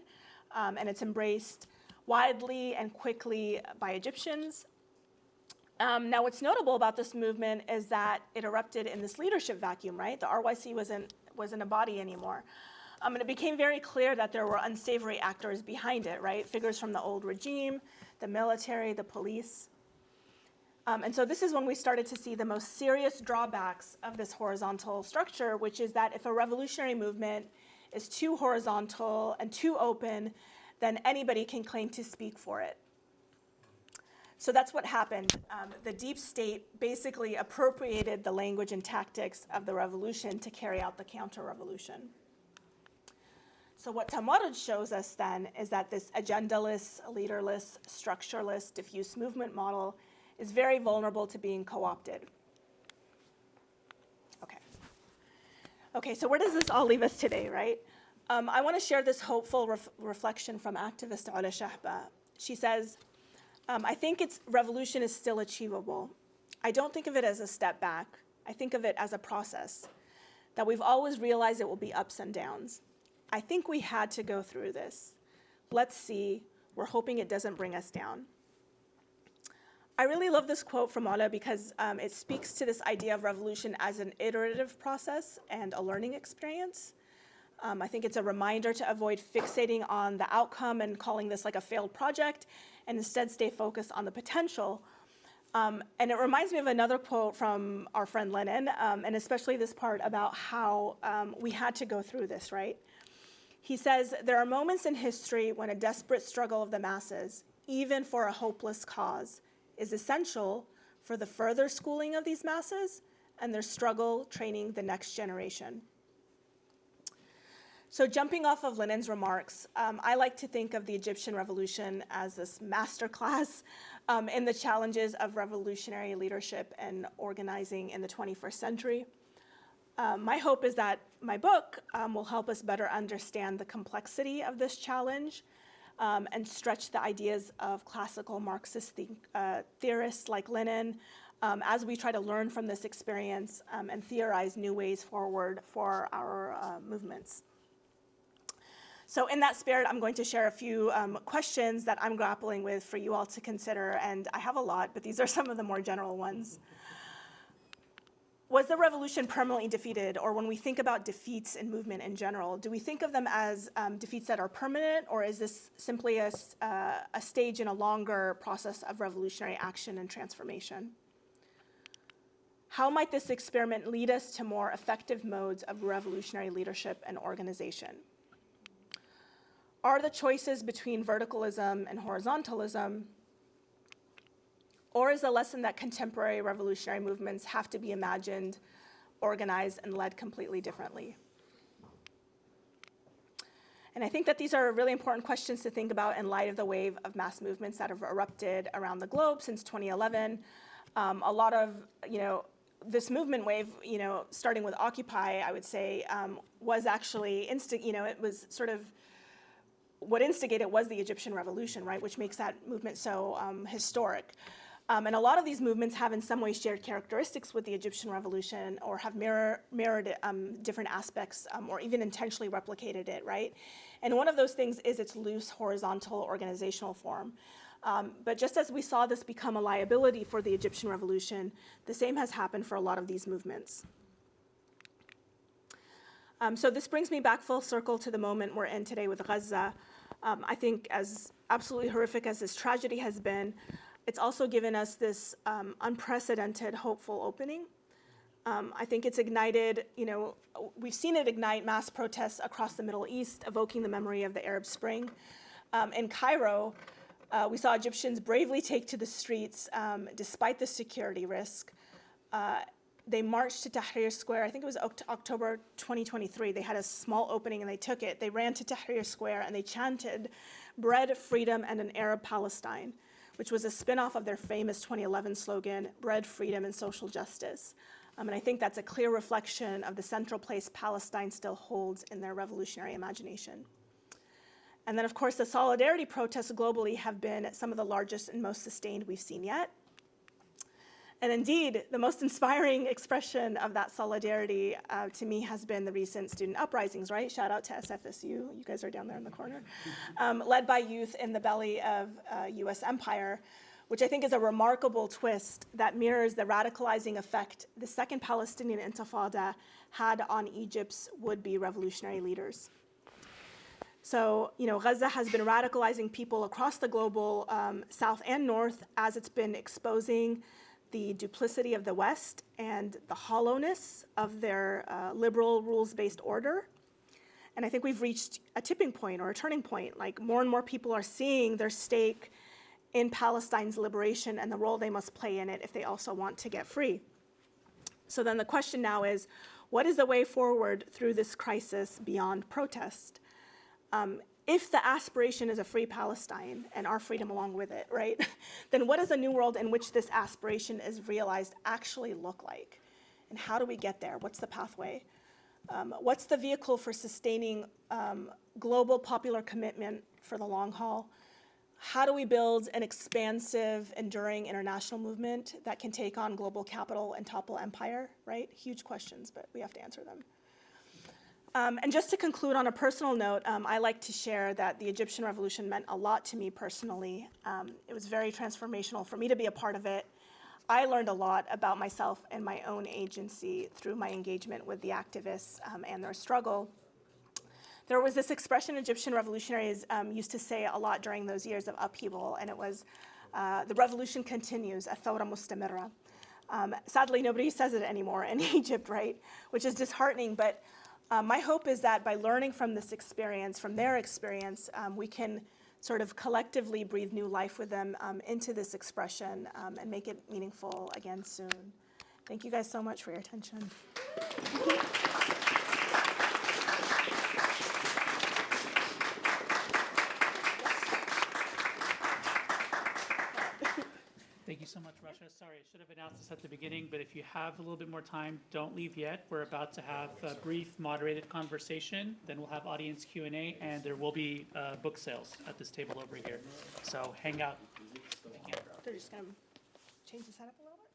and it's embraced widely and quickly by Egyptians. Now, what's notable about this movement is that it erupted in this leadership vacuum, right? The RYC wasn't a body anymore. And it became very clear that there were unsavory actors behind it, right? Figures from the old regime, the military, the police. And so this is when we started to see the most serious drawbacks of this horizontal structure, which is that if a revolutionary movement is too horizontal and too open, then anybody can claim to speak for it. So that's what happened. The deep state basically appropriated the language and tactics of the revolution to carry out the counter-revolution. So what Tamarrud shows us then is that this agendaless, leaderless, structureless, diffuse movement model is very vulnerable to being co-opted. Okay, so where does this all leave us today, right? I want to share this hopeful reflection from activist Ula Shahba. She says, I think revolution is still achievable. I don't think of it as a step back. I think of it as a process. that we've always realized it will be ups and downs. I think we had to go through this. Let's see. We're hoping it doesn't bring us down. I really love this quote from Ola because it speaks to this idea of revolution as an iterative process and a learning experience. I think it's a reminder to avoid fixating on the outcome and calling this like a failed project, and instead stay focused on the potential. And it reminds me of another quote from our friend Lenin, and especially this part about how we had to go through this, right? He says, there are moments in history when a desperate struggle of the masses, even for a hopeless cause, is essential for the further schooling of these masses and their struggle training the next generation. So jumping off of Lenin's remarks, I like to think of the Egyptian Revolution as this masterclass in the challenges of revolutionary leadership and organizing in the 21st century. My hope is that my book will help us better understand the complexity of this challenge and stretch the ideas of classical Marxist theorists like Lenin as we try to learn from this experience and theorize new ways forward for our movements. So in that spirit, I'm going to share a few questions that I'm grappling with for you all to consider, and I have a lot, but these are some of the more general ones. Was the revolution permanently defeated, or when we think about defeats in movement in general, do we think of them as defeats that are permanent, or is this simply a stage in a longer process of revolutionary action and transformation? How might this experiment lead us to more effective modes of revolutionary leadership and organization? Are the choices between verticalism and horizontalism, or is the lesson that contemporary revolutionary movements have to be imagined, organized, and led completely differently? And I think that these are really important questions to think about in light of the wave of mass movements that have erupted around the globe since 2011. A lot of, this movement wave, starting with Occupy, I would say, was actually, it was sort of, what instigated was the Egyptian Revolution, right, which makes that movement so historic. And a lot of these movements have in some way shared characteristics with the Egyptian Revolution or have mirrored different aspects or even intentionally replicated it, right? And one of those things is its loose horizontal organizational form. But just as we saw this become a liability for the Egyptian Revolution, the same has happened for a lot of these movements. So this brings me back full circle to the moment we're in today with Gaza. I think as absolutely horrific as this tragedy has been, it's also given us this unprecedented hopeful opening. I think it's ignited, we've seen it ignite mass protests across the Middle East, evoking the memory of the Arab Spring. In Cairo, we saw Egyptians bravely take to the streets despite the security risk. They marched to Tahrir Square. I think it was October 2023. They had a small opening and they took it. They ran to Tahrir Square and they chanted bread, freedom, and an Arab Palestine, which was a spin-off of their famous 2011 slogan, bread, freedom, and social justice. And I think that's a clear reflection of the central place Palestine still holds in their revolutionary imagination. And then, of course, the solidarity protests globally have been some of the largest and most sustained we've seen yet. And indeed, the most inspiring expression of that solidarity to me has been the recent student uprisings, right? Shout out to SFSU, you guys are down there in the corner. Led by youth in the belly of US empire, which I think is a remarkable twist that mirrors the radicalizing effect the Second Palestinian Intifada had on Egypt's would-be revolutionary leaders. So, Gaza has been radicalizing people across the global south and north as it's been exposing the duplicity of the West and the hollowness of their liberal rules-based order. And I think we've reached a tipping point or a turning point. Like more and more people are seeing their stake in Palestine's liberation and the role they must play in it if they also want to get free. So then the question now is, what is the way forward through this crisis beyond protest? If the aspiration is a free Palestine and our freedom along with it, right, then what does a new world in which this aspiration is realized actually look like? And how do we get there? What's the pathway? What's the vehicle for sustaining global popular commitment for the long haul? How do we build an expansive, enduring international movement that can take on global capital and topple empire, right? Huge questions, but we have to answer them. And just to conclude on a personal note, I like to share that the Egyptian Revolution meant a lot to me personally. It was very transformational for me to be a part of it. I learned a lot about myself and my own agency through my engagement with the activists and their struggle. There was this expression Egyptian revolutionaries used to say a lot during those years of upheaval, and it was, the revolution continues, الثورة مستمرة. Sadly, nobody says it anymore in Egypt, right? Which is disheartening, but my hope is that by learning from this experience, from their experience, we can sort of collectively breathe new life with them into this expression and make it meaningful again soon. Thank you guys so much for your attention. Thank you so much, Rusha. Sorry, I should have announced this at the beginning, but if you have a little bit more time, don't leave yet. We're about to have a brief moderated conversation, then we'll have audience Q&A, and there will be book sales at this table over here. So hang out if you can. They're just going to change the setup a little bit.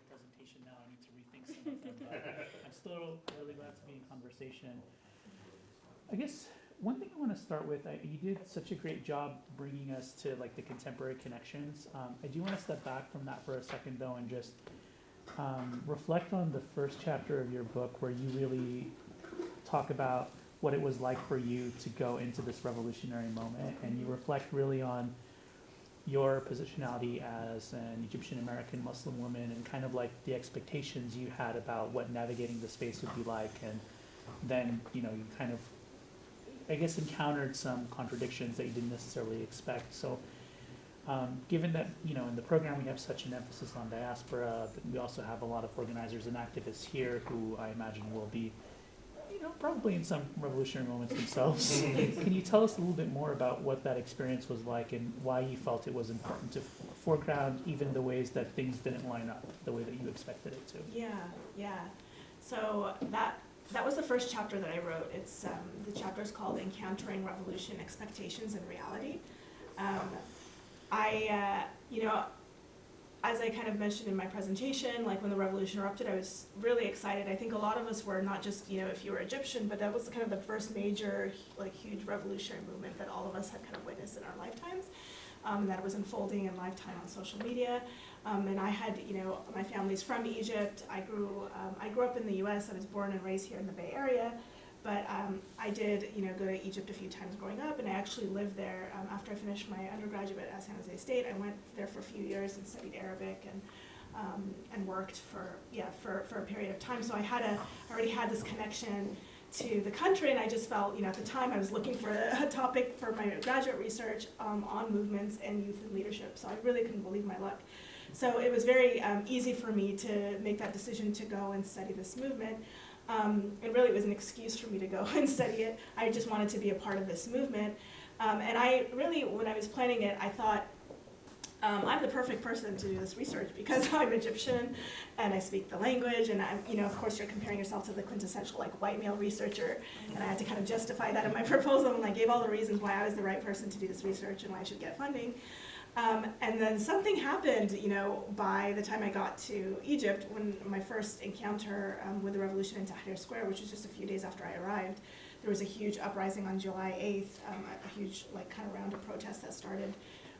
presentation now. I need to rethink some of them, but I'm still really glad to be in conversation. I guess one thing I want to start with, you did such a great job bringing us to like the contemporary connections. I do want to step back from that for a second though and just reflect on the first chapter of your book where you really talk about what it was like for you to go into this revolutionary moment, and you reflect really on your positionality as an Egyptian American Muslim woman and kind of like the expectations you had about what navigating the space would be like, and then you kind of, I guess, encountered some contradictions that you didn't necessarily expect. So given that in the program we have such an emphasis on diaspora, but we also have a lot of organizers and activists here who I imagine will be probably in some revolutionary moments themselves. Can you tell us a little bit more about what that experience was like and why you felt it was important to foreground even the ways that things didn't line up the way that you expected it to? Yeah. So that was the first chapter that I wrote. It's the chapter is called Encountering Revolution, Expectations and Reality. As I kind of mentioned in my presentation, like when the revolution erupted, I was really excited. I think a lot of us were, not just, if you were Egyptian, but that was kind of the first major, like huge revolutionary movement that all of us had kind of witnessed in our lifetimes. And that was unfolding in lifetime on social media. And I had, my family's from Egypt. I grew up in the US. I was born and raised here in the Bay Area. But I did, go to Egypt a few times growing up, and I actually lived there after I finished my undergraduate at San Jose State. I went there for a few years and studied Arabic and worked for a period of time. So I already had this connection to the country, and I just felt, at the time I was looking for a topic for my graduate research on movements and youth and leadership. So I really couldn't believe my luck. So it was very easy for me to make that decision to go and study this movement. And really it was an excuse for me to go and study it. I just wanted to be a part of this movement. And I really, when I was planning it, I thought, I'm the perfect person to do this research because I'm Egyptian and I speak the language, and of course you're comparing yourself to the quintessential like white male researcher, and I had to kind of justify that in my proposal, and I gave all the reasons why I was the right person to do this research and why I should get funding. And then something happened, by the time I got to Egypt, when my first encounter with the revolution in Tahir Square, which was just a few days after I arrived. There was a huge uprising on July 8th, a huge kind of round of protests that started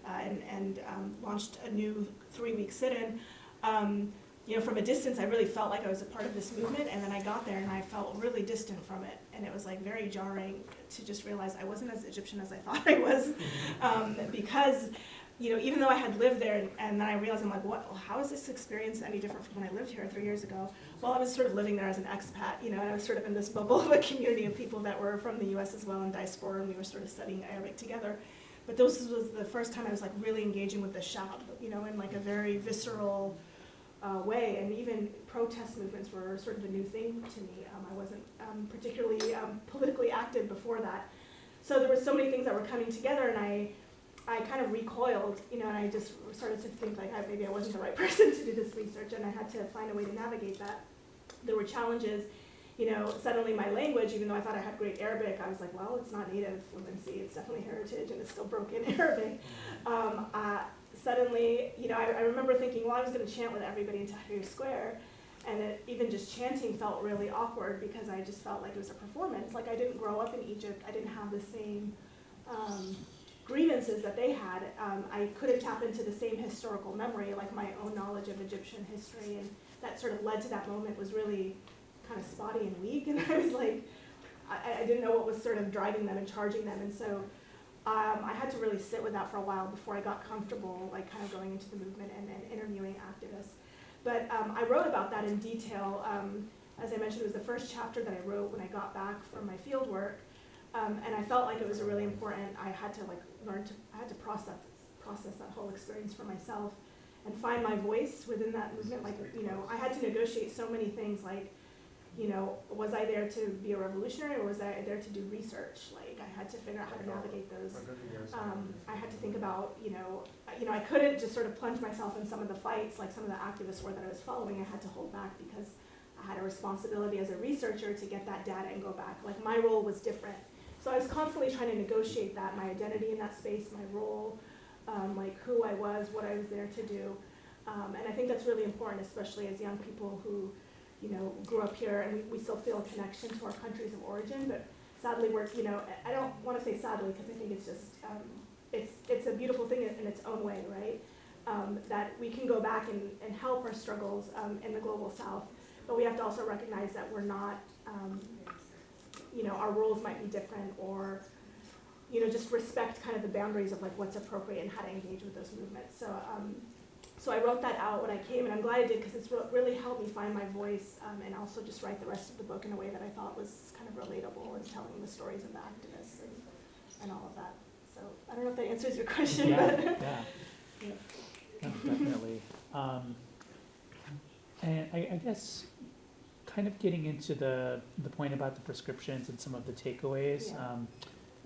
and launched a new 3-week sit-in. From a distance, I really felt like I was a part of this movement, and then I got there and I felt really distant from it, and it was like very jarring to just realize I wasn't as Egyptian as I thought I was, because even though I had lived there, and then I realized, I'm like, how is this experience any different from when I lived here 3 years ago? Well, I was sort of living there as an expat, and I was sort of in this bubble of a community of people that were from the US as well in diaspora, and we were sort of studying Arabic together. But this was the first time I was like really engaging with the shab, in like a very visceral way, and even protest movements were sort of a new thing to me. I wasn't particularly politically active before that. So there were so many things that were coming together, and I kind of recoiled, and I just started to think like maybe I wasn't the right person to do this research, and I had to find a way to navigate that. There were challenges, suddenly my language, even though I thought I had great Arabic, I was like, well, it's not native fluency, it's definitely heritage, and it's still broken Arabic. Suddenly, I remember thinking, well, I was going to chant with everybody in Tahrir Square, and even just chanting felt really awkward because I just felt like it was a performance. Like I didn't grow up in Egypt, I didn't have the same grievances that they had. I couldn't tap into the same historical memory, like my own knowledge of Egyptian history, and that sort of led to that moment was really kind of spotty and weak, and I was like, I didn't know what was sort of driving them and charging them, and so I had to really sit with that for a while before I got comfortable, like kind of going into the movement and interviewing activists. But I wrote about that in detail. As I mentioned, it was the first chapter that I wrote when I got back from my field work. And I felt like it was a really important, I had to process that whole experience for myself and find my voice within that movement. Like, I had to negotiate so many things, like, was I there to be a revolutionary or was I there to do research? Like, I had to figure out how to navigate those. I had to think about, I couldn't just sort of plunge myself in some of the fights, like some of the activists were that I was following. I had to hold back because I had a responsibility as a researcher to get that data and go back. Like, my role was different. So I was constantly trying to negotiate that, my identity in that space, my role, like who I was, what I was there to do. And I think that's really important, especially as young people who, grew up here, and we still feel a connection to our countries of origin, but sadly we're, I don't want to say sadly, because I think it's just, it's a beautiful thing in its own way, right? That we can go back and help our struggles in the global south, but we have to also recognize that we're not, our roles might be different, or, just respect kind of the boundaries of like what's appropriate and how to engage with those movements. So I wrote that out when I came, and I'm glad I did, because it's really helped me find my voice, and also just write the rest of the book in a way that I thought was kind of relatable, and telling the stories of the activists and all of that. So I don't know if that answers your question. Yeah, but yeah. Yeah. No, definitely. And I guess kind of getting into the point about the prescriptions and some of the takeaways. Yeah.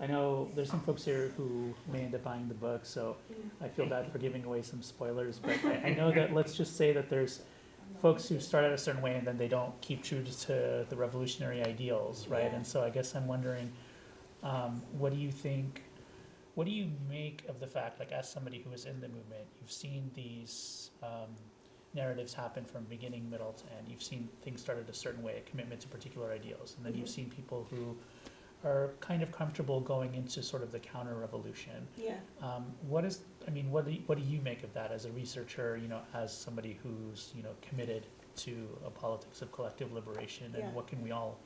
I know there's some folks here who may end up buying the book, so I feel bad for giving away some spoilers, but I know that, let's just say that there's folks who start out a certain way and then they don't keep true to the revolutionary ideals, right? Yeah. And so I guess I'm wondering, what do you think, what do you make of the fact, like as somebody who is in the movement, you've seen these narratives happen from beginning, middle to end. You've seen things started a certain way, a commitment to particular ideals, and then you've seen people who are kind of comfortable going into sort of the counter-revolution. Yeah. What do you make of that as a researcher, as somebody who's, committed to a politics of collective liberation, and Yeah. what can we all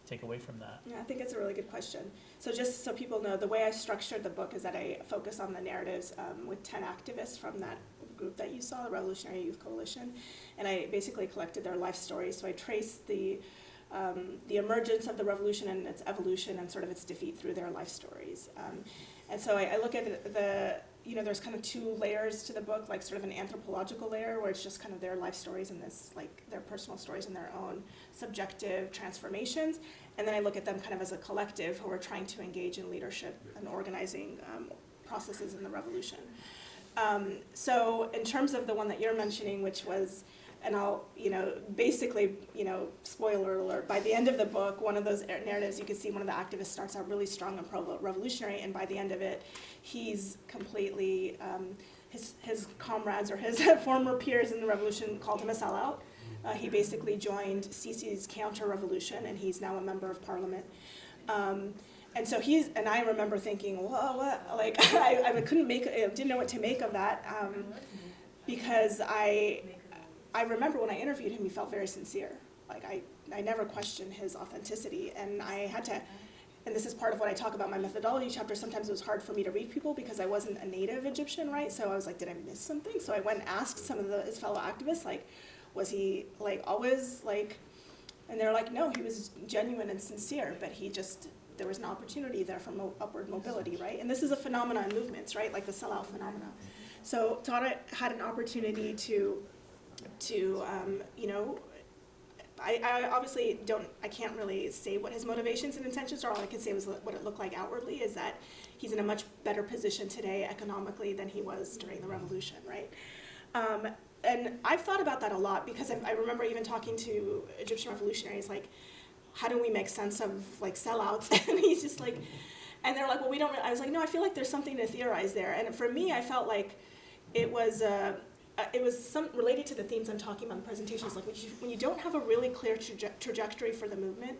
take away from that? Yeah, I think it's a really good question. So just so people know, the way I structured the book is that I focus on the narratives with 10 activists from that group that you saw, the Revolutionary Youth Coalition, and I basically collected their life stories. So I traced the emergence of the revolution and its evolution and sort of its defeat through their life stories. And so I look at there's kind of two layers to the book, like sort of an anthropological layer where it's just kind of their life stories and this, like their personal stories and their own subjective transformations. And then I look at them kind of as a collective who are trying to engage in leadership and organizing processes in the revolution. So in terms of the one that you're mentioning, which was, and I'll, basically, spoiler alert, by the end of the book, one of those narratives, you can see one of the activists starts out really strong and pro-revolutionary, and by the end of it, he's completely, his comrades or his former peers in the revolution called him a sellout. He basically joined Sisi's counter-revolution, and he's now a member of parliament. And so and I remember thinking, whoa, what? Like, I didn't know what to make of that, because I remember when I interviewed him, he felt very sincere. Like, I never questioned his authenticity, and I had to, and this is part of what I talk about in my methodology chapter, sometimes it was hard for me to read people because I wasn't a native Egyptian, right? So I was like, did I miss something? So I went and asked some of his fellow activists, like, was he, like, always, like, and they're like, no, he was genuine and sincere, but there was an opportunity there for upward mobility, right? And this is a phenomenon in movements, right? Like the sellout phenomena. So Tahir had an opportunity to I obviously I can't really say what his motivations and intentions are. All I can say was what it looked like outwardly is that he's in a much better position today economically than he was during the revolution, right? And I've thought about that a lot because I remember even talking to Egyptian revolutionaries, like, how do we make sense of like sellouts? And he's just like, and they're like, well, we don't. I was like, no, I feel like there's something to theorize there. And for me, I felt like it was some related to the themes I'm talking about in the presentation. Is like when you don't have a really clear trajectory for the movement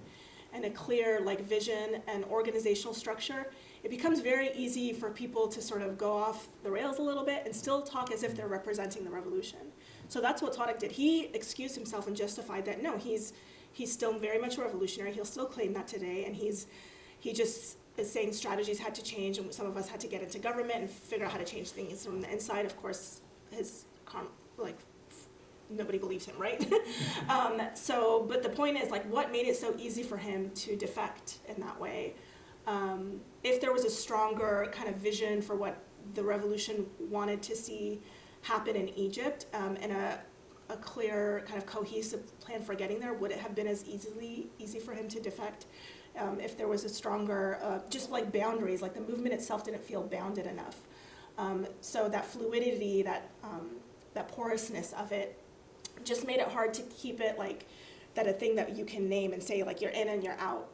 and a clear like vision and organizational structure, it becomes very easy for people to sort of go off the rails a little bit and still talk as if they're representing the revolution. So that's what Tahir did. He excused himself and justified that no, he's still very much a revolutionary. He'll still claim that today, and he just is saying strategies had to change, and some of us had to get into government and figure out how to change things from the inside. Of course, nobody believes him, right? But the point is, like, what made it so easy for him to defect in that way? If there was a stronger kind of vision for what the revolution wanted to see happen in Egypt, and a clear kind of cohesive plan for getting there, would it have been as easy for him to defect? If there was a stronger, just like boundaries, like the movement itself didn't feel bounded enough. So that fluidity, that porousness of it, just made it hard to keep it like that a thing that you can name and say like you're in and you're out,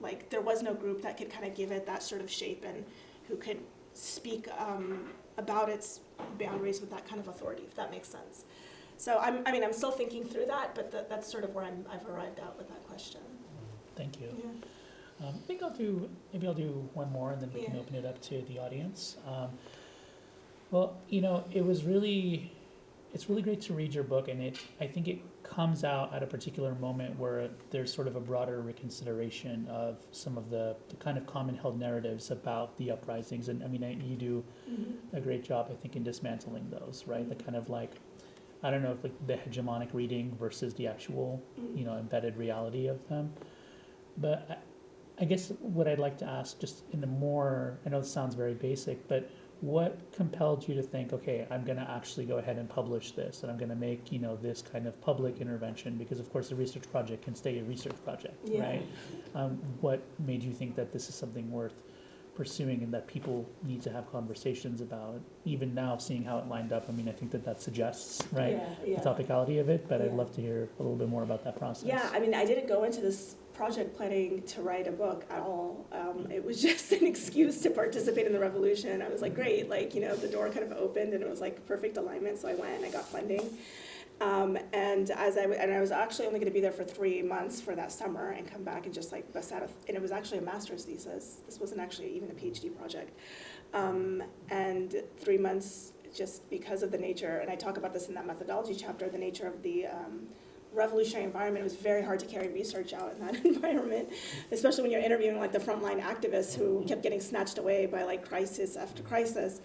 Like there was no group that could kind of give it that sort of shape and who could speak about its boundaries with that kind of authority, if that makes sense. So I'm still thinking through that, but that's sort of where I've arrived at with that question. Thank you. Yeah. I think maybe I'll do one more, and then we can open it up to the audience. Well, it's really great to read your book, and I think it comes out at a particular moment where there's sort of a broader reconsideration of some of the kind of common held narratives about the uprisings. And you do a great job, I think, in dismantling those, right? The kind of like, I don't know, like the hegemonic reading versus the actual, embedded reality of them. But I guess what I'd like to ask, just in the more, I know this sounds very basic, but what compelled you to think, okay, I'm going to actually go ahead and publish this, and I'm going to make, this kind of public intervention? Because, of course, a research project can stay a research project, right? What made you think that this is something worth pursuing and that people need to have conversations about? Even now, seeing how it lined up, I think that suggests, right, the topicality of it, but I'd love to hear a little bit more about that process. Yeah, I didn't go into this project planning to write a book at all. It was just an excuse to participate in the revolution. I was like, great, the door kind of opened and it was like perfect alignment. So I went and I got funding. And I was actually only going to be there for 3 months for that summer and come back and just like bust out and it was actually a master's thesis. This wasn't actually even a PhD project. And 3 months, just because of the nature, and I talk about this in that methodology chapter, the nature of the revolutionary environment. It was very hard to carry research out in that environment, especially when you're interviewing like the frontline activists who kept getting snatched away by like crisis after crisis.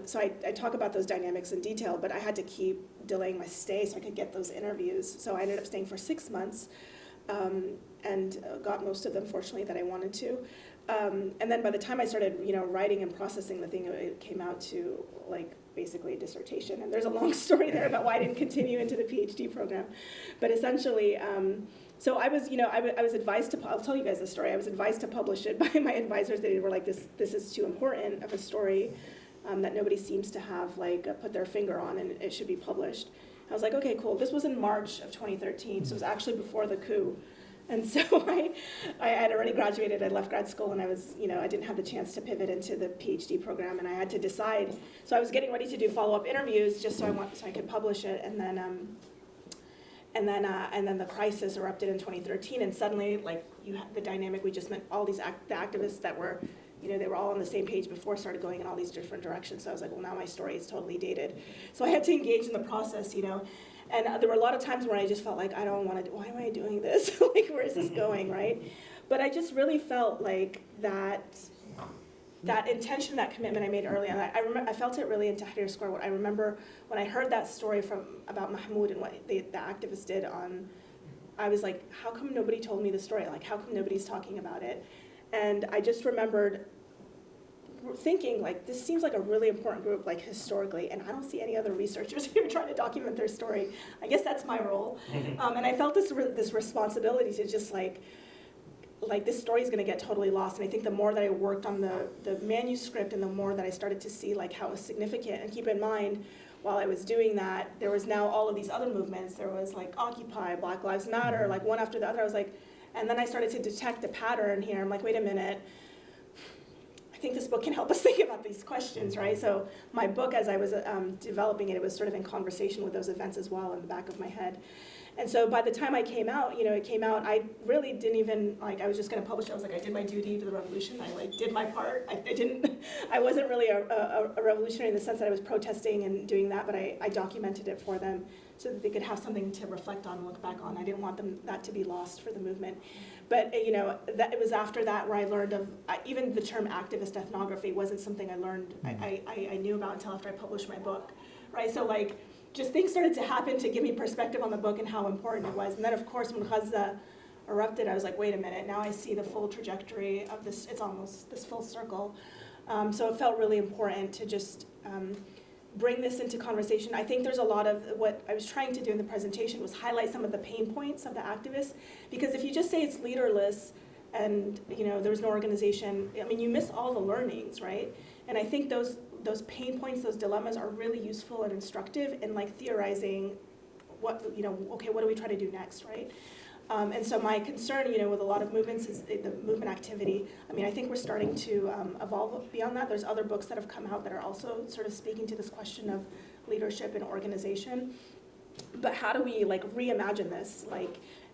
So I talk about those dynamics in detail, but I had to keep delaying my stay so I could get those interviews. So I ended up staying for 6 months and got most of them, fortunately, that I wanted to. And then by the time I started, writing and processing the thing, it came out to like basically a dissertation. And there's a long story there about why I didn't continue into the PhD program. But essentially, so I was, I was advised to, I'll tell you guys the story. I was advised to publish it by my advisors. They were like, this is too important of a story that nobody seems to have like put their finger on, and it should be published. I was like, okay, cool. This was in March of 2013, so it was actually before the coup. And so I had already graduated, I left grad school, and I was, I didn't have the chance to pivot into the PhD program, and I had to decide. So I was getting ready to do follow-up interviews just so I could publish it, and then the crisis erupted in 2013, and suddenly, like, you had the dynamic we just met, all these the activists that were, they were all on the same page before, started going in all these different directions. So I was like, well, now my story is totally dated. So I had to engage in the process, And there were a lot of times where I just felt like, I don't want to, why am I doing this? Like, where is this going, right? But I just really felt like that intention, that commitment I made early on, I felt it really in Tahrir Square. I remember when I heard that story about Mahmoud and what the activists did I was like, how come nobody told me the story? Like, how come nobody's talking about it? And I just remembered thinking, like, this seems like a really important group, like, historically, and I don't see any other researchers here trying to document their story. I guess that's my role. And I felt this responsibility to just, like this story is going to get totally lost. And I think the more that I worked on the manuscript and the more that I started to see, like, how it was significant. And keep in mind, while I was doing that, there was now all of these other movements. There was, like, Occupy, Black Lives Matter, like, one after the other. I was like, and then I started to detect a pattern here. I'm like, wait a minute. I think this book can help us think about these questions, right? So my book, as I was developing it, it was sort of in conversation with those events as well in the back of my head. And so by the time I came out, it came out, I really didn't even, I was just going to publish it. I was like, I did my duty to the revolution. I, did my part. I wasn't really a revolutionary in the sense that I was protesting and doing that, but I documented it for them so that they could have something to reflect on and look back on. I didn't want that to be lost for the movement. But, that it was after that where I learned of, even the term activist ethnography wasn't something I learned, I knew about until after I published my book, right? So, just things started to happen to give me perspective on the book and how important it was. And then, of course, when Gaza erupted, I was like, wait a minute, now I see the full trajectory of this, it's almost this full circle. So it felt really important to just bring this into conversation. I think there's a lot of what I was trying to do in the presentation was highlight some of the pain points of the activists, because if you just say it's leaderless and there was no organization, you miss all the learnings, right? And I think those pain points, those dilemmas are really useful and instructive in theorizing what, okay, what do we try to do next, right? And so my concern, with a lot of movements is the movement activity. I mean, I think we're starting to evolve beyond that. There's other books that have come out that are also sort of speaking to this question of leadership and organization. But how do we reimagine this?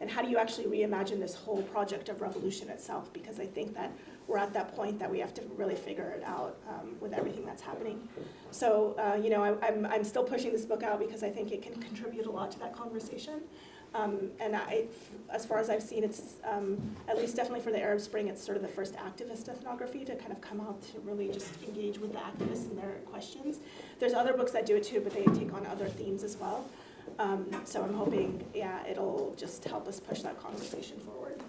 And how do you actually reimagine this whole project of revolution itself? Because I think that we're at that point that we have to really figure it out with everything that's happening. So, I'm still pushing this book out because I think it can contribute a lot to that conversation. And as far as I've seen, it's at least definitely for the Arab Spring, it's sort of the first activist ethnography to kind of come out to really just engage with the activists and their questions. There's other books that do it too, but they take on other themes as well. So I'm hoping, it'll just help us push that conversation forward.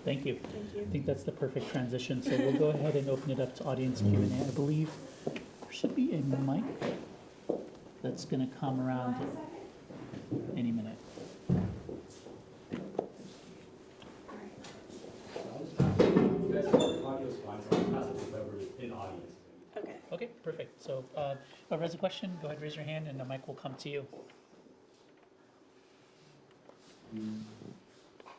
Thank you. Thank you. I think that's the perfect transition. So we'll go ahead and open it up to audience Q&A. I believe there should be a mic that's going to come around any minute. Okay, perfect. So whoever has a question, go ahead, raise your hand, and the mic will come to you.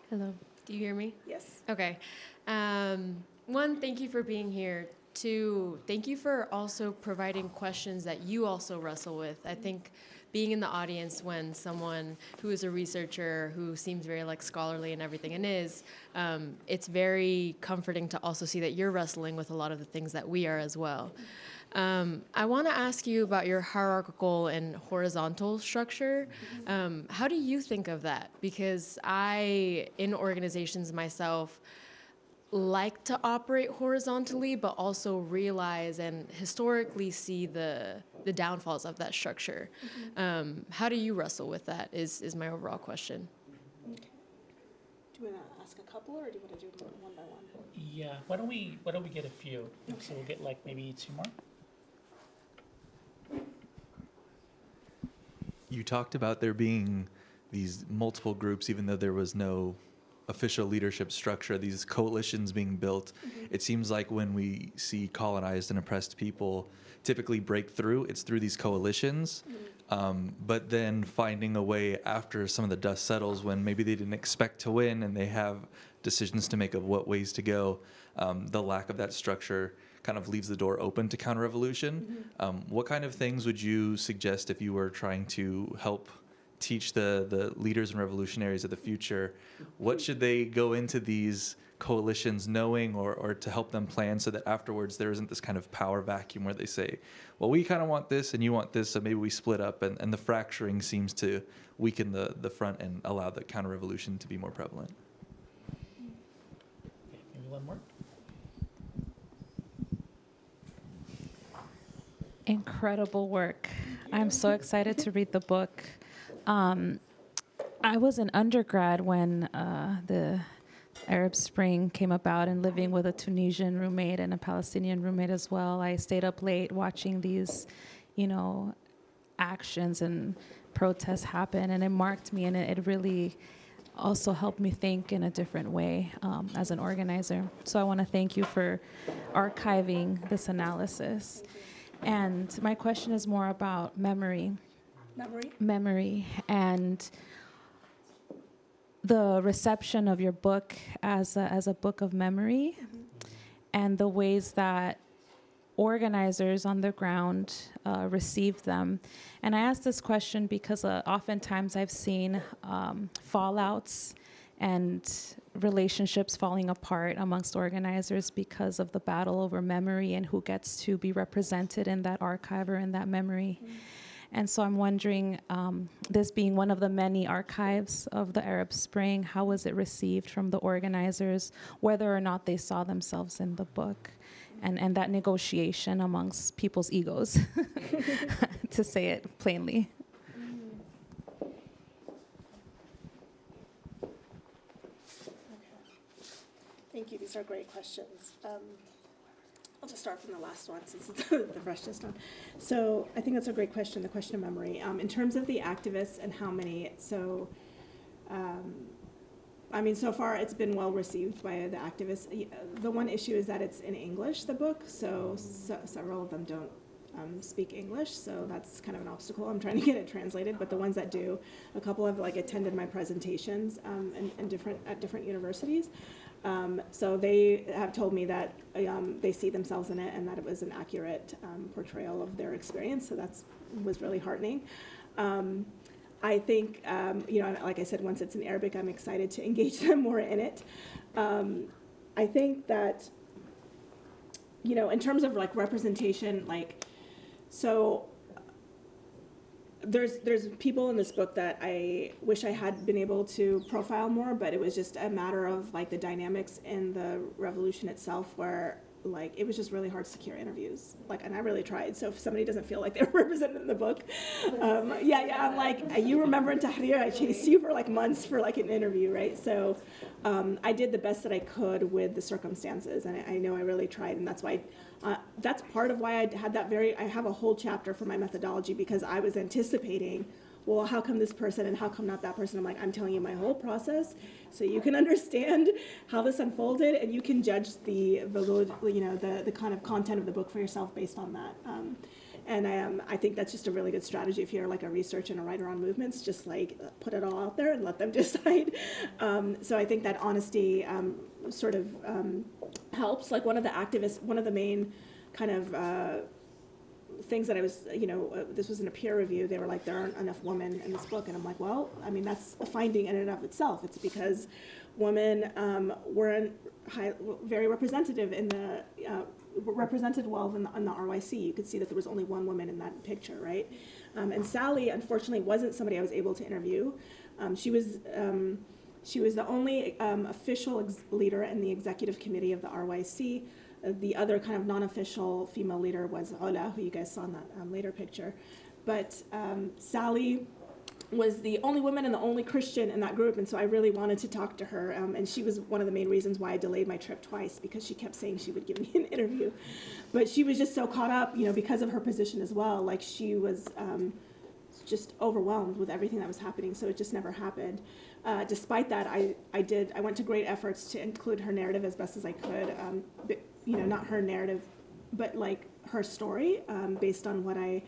Hello, do you hear me? Yes. Okay. One, thank you for being here. Two, thank you for also providing questions that you also wrestle with. I think being in the audience when someone who is a researcher who seems very scholarly and everything and it's very comforting to also see that you're wrestling with a lot of the things that we are as well. I want to ask you about your hierarchical and horizontal structure. How do you think of that? Because I, in organizations myself, like to operate horizontally, but also realize and historically see the downfalls of that structure. How do you wrestle with that is my overall question. Okay. Do you want to ask a couple, or do you want to do them one by one? Yeah, why don't we get a few? Okay. So we'll get maybe two more. You talked about there being these multiple groups, even though there was no official leadership structure, these coalitions being built. Mm-hmm. It seems like when we see colonized and oppressed people typically break through, it's through these coalitions. Mm-hmm. But then finding a way after some of the dust settles, when maybe they didn't expect to win and they have decisions to make of what ways to go, the lack of that structure kind of leaves the door open to counter-revolution. Mm-hmm. What kind of things would you suggest if you were trying to help teach the leaders and revolutionaries of the future? What should they go into these coalitions knowing, or to help them plan so that afterwards there isn't this kind of power vacuum where they say, well, we kind of want this and you want this, so maybe we split up, and the fracturing seems to weaken the front and allow the counter-revolution to be more prevalent? Okay, maybe one more. Incredible work. I'm so excited to read the book. I was an undergrad when the Arab Spring came about, and living with a Tunisian roommate and a Palestinian roommate as well. I stayed up late watching these, actions and protests happen, and it marked me, and it really also helped me think in a different way as an organizer. So I want to thank you for archiving this analysis. And my question is more about memory. Memory and the reception of your book as a book of memory, mm-hmm. and the ways that organizers on the ground receive them. And I ask this question because oftentimes I've seen fallouts and relationships falling apart amongst organizers because of the battle over memory and who gets to be represented in that archive or in that memory. Mm-hmm. And so I'm wondering, this being one of the many archives of the Arab Spring, how was it received from the organizers, whether or not they saw themselves in the book, and that negotiation amongst people's egos, to say it plainly. Okay. Thank you. These are great questions. I'll just start from the last one since it's the freshest one. So I think that's a great question, the question of memory. In terms of the activists and how many, so so far it's been well received by the activists. The one issue is that it's in English, the book, so several of them don't speak English, so that's kind of an obstacle. I'm trying to get it translated, but the ones that do, a couple have like attended my presentations at different universities. So they have told me that they see themselves in it and that it was an accurate portrayal of their experience. So was really heartening. I think, like I said, once it's in Arabic, I'm excited to engage them more in it. I think that, in terms of like representation, so there's people in this book that I wish I had been able to profile more, but it was just a matter of like the dynamics in the revolution itself where it was just really hard to secure interviews. And I really tried. So if somebody doesn't feel like they were represented in the book, I'm like, you remember in Tahir, I chased you for months for an interview, right? So I did the best that I could with the circumstances, and I know I really tried, and that's why, that's part of why I had I have a whole chapter for my methodology, because I was anticipating, well, how come this person and how come not that person? I'm like, I'm telling you my whole process so you can understand how this unfolded and you can judge the kind of content of the book for yourself based on that. I think that's just a really good strategy if you're a researcher and a writer on movements, just put it all out there and let them decide. So I think that honesty helps. One of the main kind of things that I was, this was in a peer review, they were like, there aren't enough women in this book. And I'm like, well, I mean, that's a finding in and of itself. It's because women weren't very representative represented well in the RYC. You could see that there was only one woman in that picture, right? And Sally, unfortunately, wasn't somebody I was able to interview. She was the only official leader in the executive committee of the RYC. The other kind of non-official female leader was Ola, who you guys saw in that later picture. But Sally was the only woman and the only Christian in that group, and so I really wanted to talk to her. And she was one of the main reasons why I delayed my trip twice, because she kept saying she would give me an interview. But she was just so caught up, because of her position as well. She was just overwhelmed with everything that was happening, so it just never happened. Despite that, I went to great efforts to include her narrative as best as I could. Not her narrative, but her story, based on what I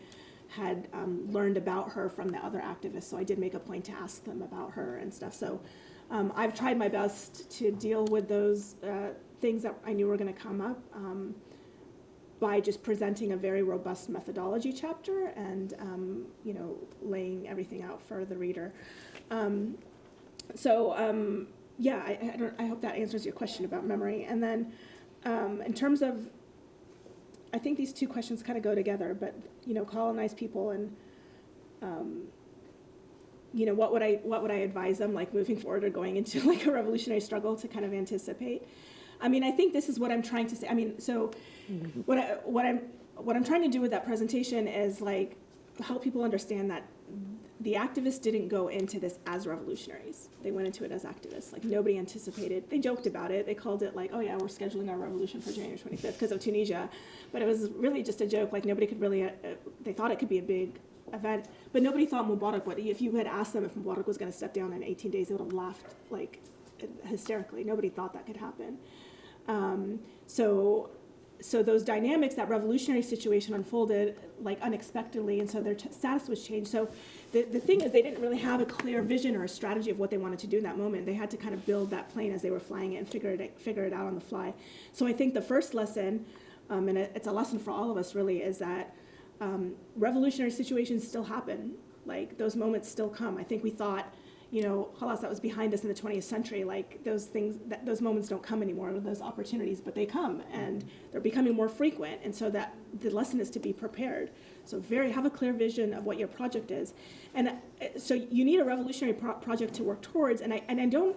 had learned about her from the other activists. So I did make a point to ask them about her and stuff. So I've tried my best to deal with those things that I knew were going to come up by just presenting a very robust methodology chapter and laying everything out for the reader. I hope that answers your question about memory. And then in terms of, I think these two questions kind of go together, but colonize people and what would I advise them moving forward or going into a revolutionary struggle to kind of anticipate. I mean, I think this is what I'm trying to say. I mean, so what I'm trying to do with that presentation is help people understand that the activists didn't go into this as revolutionaries. They went into it as activists. Nobody anticipated. They joked about it. They called it oh yeah, we're scheduling our revolution for January 25th because of Tunisia. But it was really just a joke. Nobody could really, they thought it could be a big event, but nobody thought Mubarak would. If you had asked them if Mubarak was going to step down in 18 days, they would have laughed hysterically. Nobody thought that could happen. So those dynamics, that revolutionary situation unfolded unexpectedly, and so their status was changed. So the thing is, they didn't really have a clear vision or a strategy of what they wanted to do in that moment. They had to kind of build that plane as they were flying it and figure it out on the fly. So I think the first lesson, and it's a lesson for all of us really, is that revolutionary situations still happen. Those moments still come. I think we thought, halas, that was behind us in the 20th century. Those moments don't come anymore, those opportunities, but they come, and they're becoming more frequent. And so that the lesson is to be prepared. So have a clear vision of what your project is. And so you need a revolutionary project to work towards. And I don't,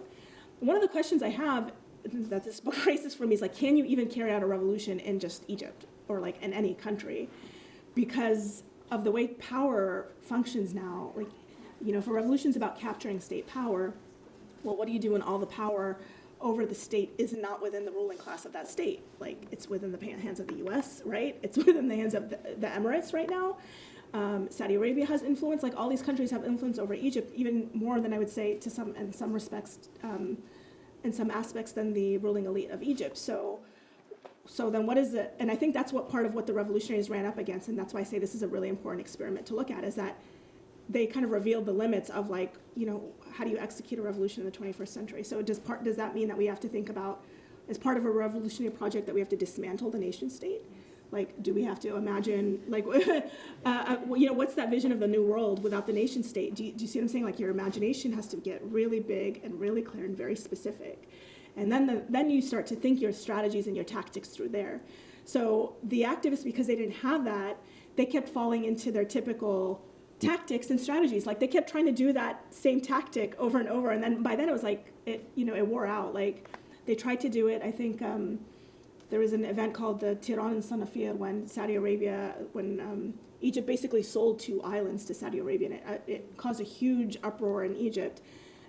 one of the questions I have that this book raises for me is can you even carry out a revolution in just Egypt or in any country? Because of the way power functions now, if a revolution's about capturing state power, well, what do you do when all the power over the state is not within the ruling class of that state? It's within the hands of the U.S., right? It's within the hands of the Emirates right now. Saudi Arabia has influence. All these countries have influence over Egypt, even more than I would say in some respects, in some aspects than the ruling elite of Egypt. So so then what is it? And I think that's what part of what the revolutionaries ran up against, and that's why I say this is a really important experiment to look at, is that they kind of revealed the limits of like, how do you execute a revolution in the 21st century? So does that mean that we have to think about, as part of a revolutionary project, that we have to dismantle the nation state? Like, do we have to imagine, like, what's that vision of the new world without the nation state? Do you see what I'm saying? Like, your imagination has to get really big and really clear and very specific. And then you start to think your strategies and your tactics through there. So the activists, because they didn't have that, they kept falling into their typical tactics and strategies. Like, they kept trying to do that same tactic over and over. And then by then it was like, it wore out. Like, they tried to do it, I think, there was an event called the Tiran and Sanafir when Egypt basically sold 2 islands to Saudi Arabia, and it caused a huge uproar in Egypt.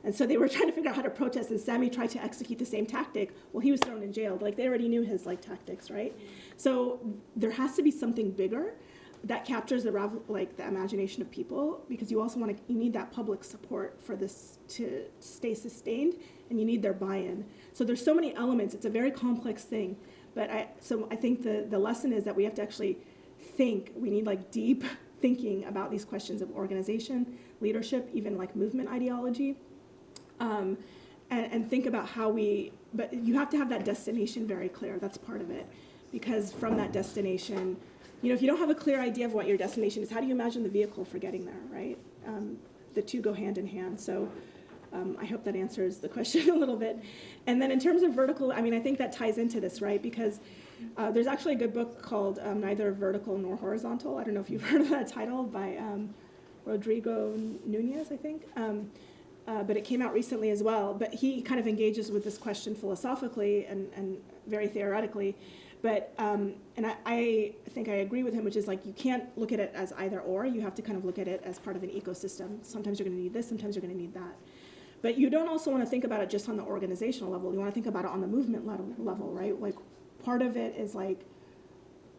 And so they were trying to figure out how to protest, and Sami tried to execute the same tactic. Well, he was thrown in jail. Like, they already knew his tactics, right? So there has to be something bigger that captures the imagination of people, because you also you need that public support for this to stay sustained, and you need their buy-in. So there's so many elements. It's a very complex thing. But I think the lesson is that we have to actually think. We need deep thinking about these questions of organization, leadership, even movement ideology, and think about how but you have to have that destination very clear. That's part of it, because from that destination, if you don't have a clear idea of what your destination is, how do you imagine the vehicle for getting there, right? The two go hand in hand. So I hope that answers the question a little bit. And then in terms of vertical, I think that ties into this, right? Because there's actually a good book called Neither Vertical Nor Horizontal. I don't know if you've heard of that title, by Rodrigo Nunez, I think. But it came out recently as well. But he kind of engages with this question philosophically and very theoretically. But, and I think I agree with him, which is you can't look at it as either or. You have to kind of look at it as part of an ecosystem. Sometimes you're going to need this, sometimes you're going to need that. But you don't also want to think about it just on the organizational level. You want to think about it on the movement level, right? Part of it is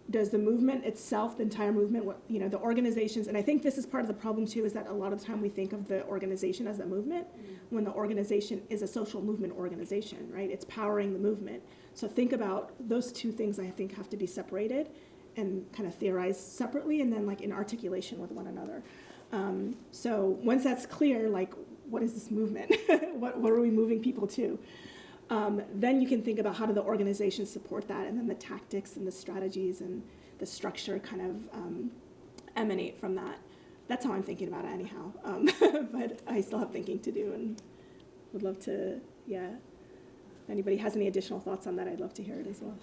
does the movement itself, the entire movement, the organizations, and I think this is part of the problem too, is that a lot of the time we think of the organization as a movement, when the organization is a social movement organization, right? It's powering the movement. So think about those two things, I think, have to be separated and kind of theorized separately, and then in articulation with one another. So once that's clear, what is this movement? what are we moving people to? Then you can think about how do the organizations support that, and then the tactics and the strategies and the structure kind of emanate from that. That's how I'm thinking about it anyhow. But I still have thinking to do, and would love to, if anybody has any additional thoughts on that, I'd love to hear it as well.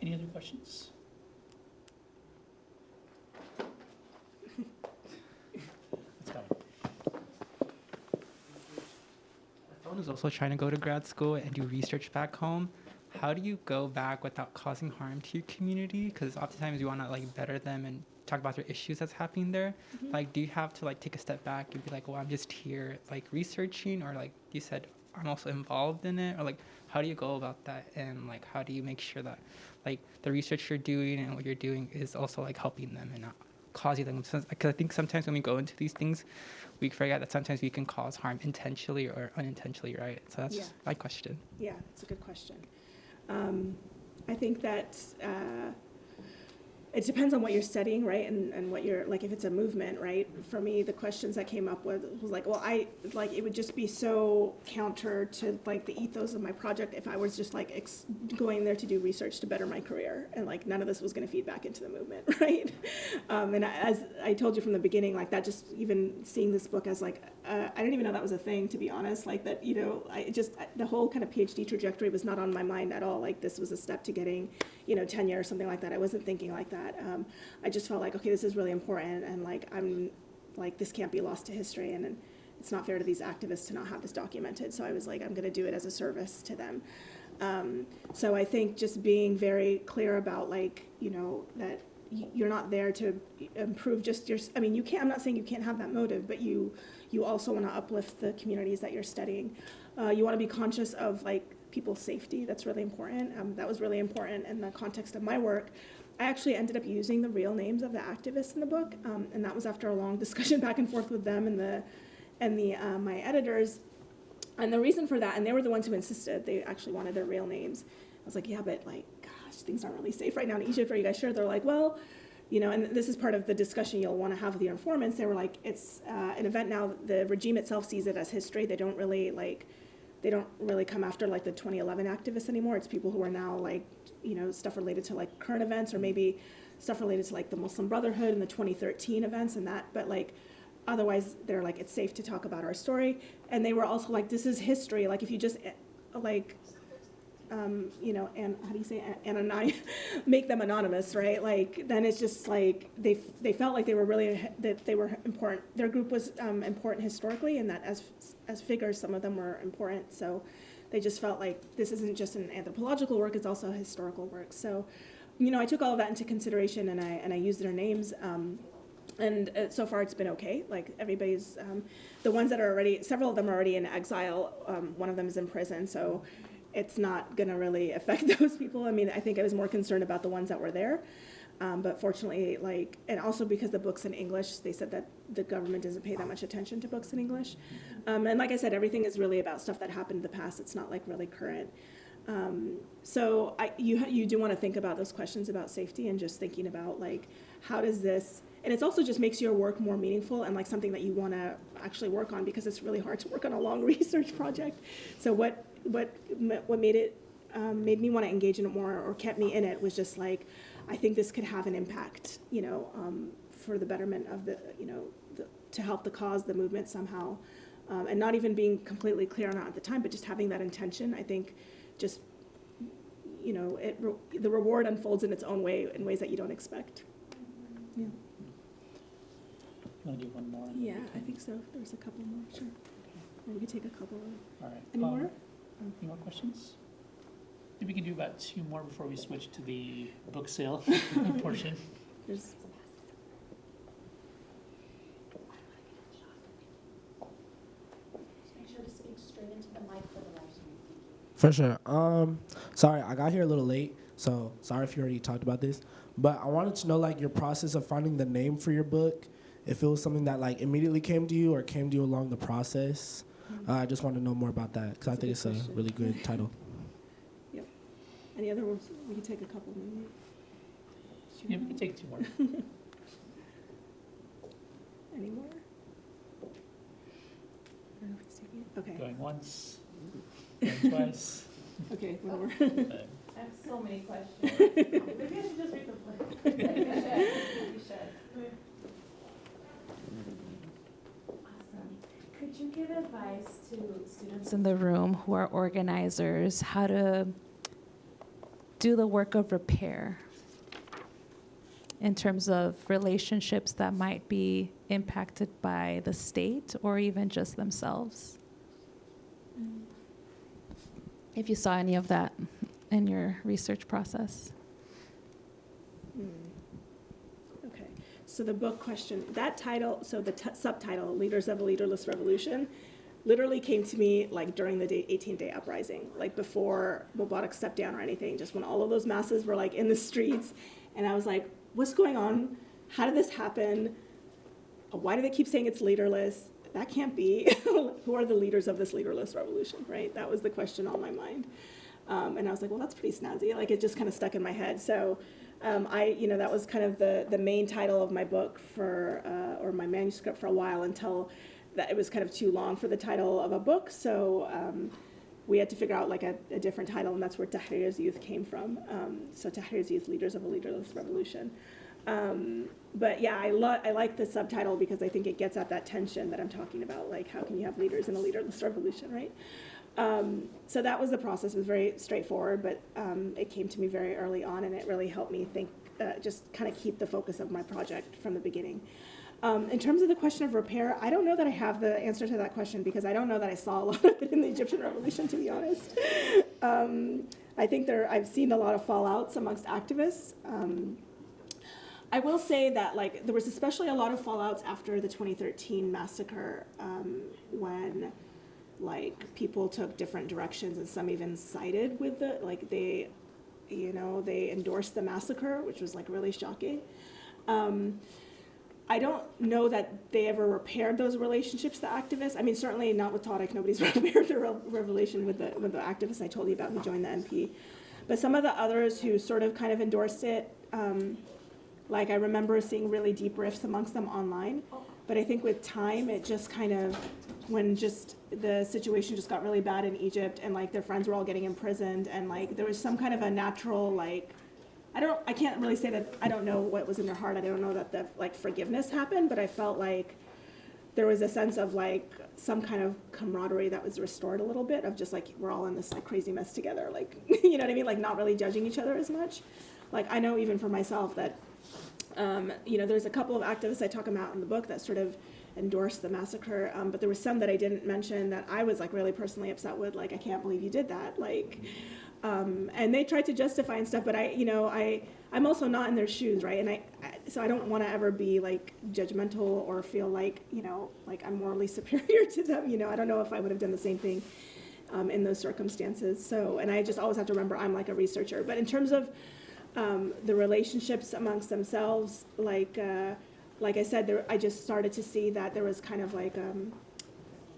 Any other questions? Someone who's also trying to go to grad school and do research back home, how do you go back without causing harm to your community? Because oftentimes you want to better them and talk about their issues that's happening there. Mm-hmm. Do you have to take a step back and be well, I'm just here researching, or you said, I'm also involved in it, or how do you go about that, and how do you make sure that the research you're doing and what you're doing is also helping them and not causing them? Because I think sometimes when we go into these things, we forget that sometimes we can cause harm intentionally or unintentionally, right? So that's just my question. Yeah, that's a good question. I think that it depends on what you're studying, right? And what you're, if it's a movement, right? For me, the questions that came up with was it would just be so counter to the ethos of my project if I was just going there to do research to better my career, and none of this was going to feed back into the movement, right? And as I told you from the beginning, that just even seeing this book as I didn't even know that was a thing, to be honest. The whole kind of PhD trajectory was not on my mind at all. This was a step to getting, tenure or something like that. I wasn't thinking like that. I just felt okay, this is really important, and I'm this can't be lost to history, and it's not fair to these activists to not have this documented. So I was I'm going to do it as a service to them. So I think just being very clear about that you're not there to improve just your. You can't. I'm not saying you can't have that motive, but you also want to uplift the communities that you're studying. You want to be conscious of people's safety. That's really important. That was really important in the context of my work. I actually ended up using the real names of the activists in the book, and that was after a long discussion back and forth with them and my editors. And the reason for that, and they were the ones who insisted, they actually wanted their real names. I was like, yeah, but like, gosh, things aren't really safe right now in Egypt. Are you guys sure? They're like, well, you know, and this is part of the discussion you'll want to have with your informants. They were like, it's an event now. The regime itself sees it as history. They don't really come after like the 2011 activists anymore. It's people who are now like, you know, stuff related to like current events, or maybe stuff related to like the Muslim Brotherhood and the 2013 events and that. But like, otherwise, they're like, it's safe to talk about our story. And they were also like, this is history. Like, if you just like, you know, and how do you say, make them anonymous, right? Like, then it's just like, they felt like they were really, that they were important. Their group was important historically, and that as figures, some of them were important. So they just felt like this isn't just an anthropological work, it's also a historical work. So, you know, I took all of that into consideration, and I used their names. And so far it's been okay. Like, everybody's, the ones that are already, several of them are already in exile. One of them is in prison, so it's not gonna really affect those people. I mean, I think I was more concerned about the ones that were there. But fortunately, like, and also because the book's in English, they said that the government doesn't pay that much attention to books in English. And like I said, everything is really about stuff that happened in the past. It's not like really current. So you do want to think about those questions about safety, and just thinking about like, how does this, and it also just makes your work more meaningful and like something that you want to actually work on, because it's really hard to work on a long research project. So what made it, made me want to engage in it more, or kept me in it, was just like, I think this could have an impact, you know, for the betterment of the, you know, to help the cause, the movement somehow, and not even being completely clear on it at the time, but just having that intention. I think just, you know, the reward unfolds in its own way, in ways that you don't expect. Yeah. You want to do one more? Yeah, I think so. There's a couple more, sure. Or we could take a couple. All right. Any more? Any more questions? Maybe we can do about 2 more before we switch to the book sale portion. There's, Make sure to speak straight into the mic for the live stream. For sure. Sorry, I got here a little late, so sorry if you already talked about this. But I wanted to know, like, your process of finding the name for your book, if it was something that, like, immediately came to you or came to you along the process. I just want to know more about that, because I think it's a really good title. yep. Any other ones? We can take a couple maybe. Yeah, we can take 2 more. Any more? I don't know if he's taking it. Okay. Going once, going twice. Okay, one more. I have so many questions. Maybe I should just read the book. You should. Awesome. Could you give advice to students in the room who are organizers, how to do the work of repair in terms of relationships that might be impacted by the state or even just themselves? If you saw any of that in your research process. Okay, so the book question, that title, so the subtitle, Leaders of a Leaderless Revolution, literally came to me like during the 18-day uprising, like before Mubarak stepped down or anything, just when all of those masses were like in the streets. And I was like, what's going on? How did this happen? Why do they keep saying it's leaderless? That can't be. Who are the leaders of this leaderless revolution, right? That was the question on my mind. And I was like, well, that's pretty snazzy. Like, it just kind of stuck in my head. So that was kind of the main title of my book for, or my manuscript for a while, until that it was kind of too long for the title of a book. So we had to figure out like a different title, and that's where Tahrir's Youth came from. So Tahrir's Youth, Leaders of a Leaderless Revolution. But yeah, I like the subtitle because I think it gets at that tension that I'm talking about, like how can you have leaders in a leaderless revolution, right? So that was the process. It was very straightforward, but it came to me very early on, and it really helped me think, just kind of keep the focus of my project from the beginning. In terms of the question of repair, I don't know that I have the answer to that question, because I don't know that I saw a lot of it in the Egyptian Revolution, to be honest. I think I've seen a lot of fallouts amongst activists. I will say that like there was especially a lot of fallouts after the 2013 massacre, when like people took different directions, and some even sided with they endorsed the massacre, which was like really shocking. I don't know that they ever repaired those relationships, the activists. I mean, certainly not with Tadic. Nobody's repaired the revelation with the activists I told you about who joined the NP. But some of the others who sort of kind of endorsed it, like I remember seeing really deep rifts amongst them online. But I think with time, it just kind of, when just the situation just got really bad in Egypt and like their friends were all getting imprisoned and like there was some kind of a natural like, I can't really say that I don't know what was in their heart. I don't know that the like forgiveness happened, but I felt like there was a sense of like some kind of camaraderie that was restored a little bit of just like we're all in this like crazy mess together, like you know what I mean, like not really judging each other as much. Like I know even for myself that you know there's a couple of activists I talk about in the book that sort of endorsed the massacre, but there was some that I didn't mention that I was like really personally upset with, like I can't believe you did that, like. And they tried to justify and stuff, but I'm also not in their shoes, right? And so I don't want to ever be like judgmental or feel like, you know, like I'm morally superior to them. You know, I don't know if I would have done the same thing in those circumstances. So, and I just always have to remember I'm like a researcher. But in terms of the relationships amongst themselves, like I said, I just started to see that there was kind of like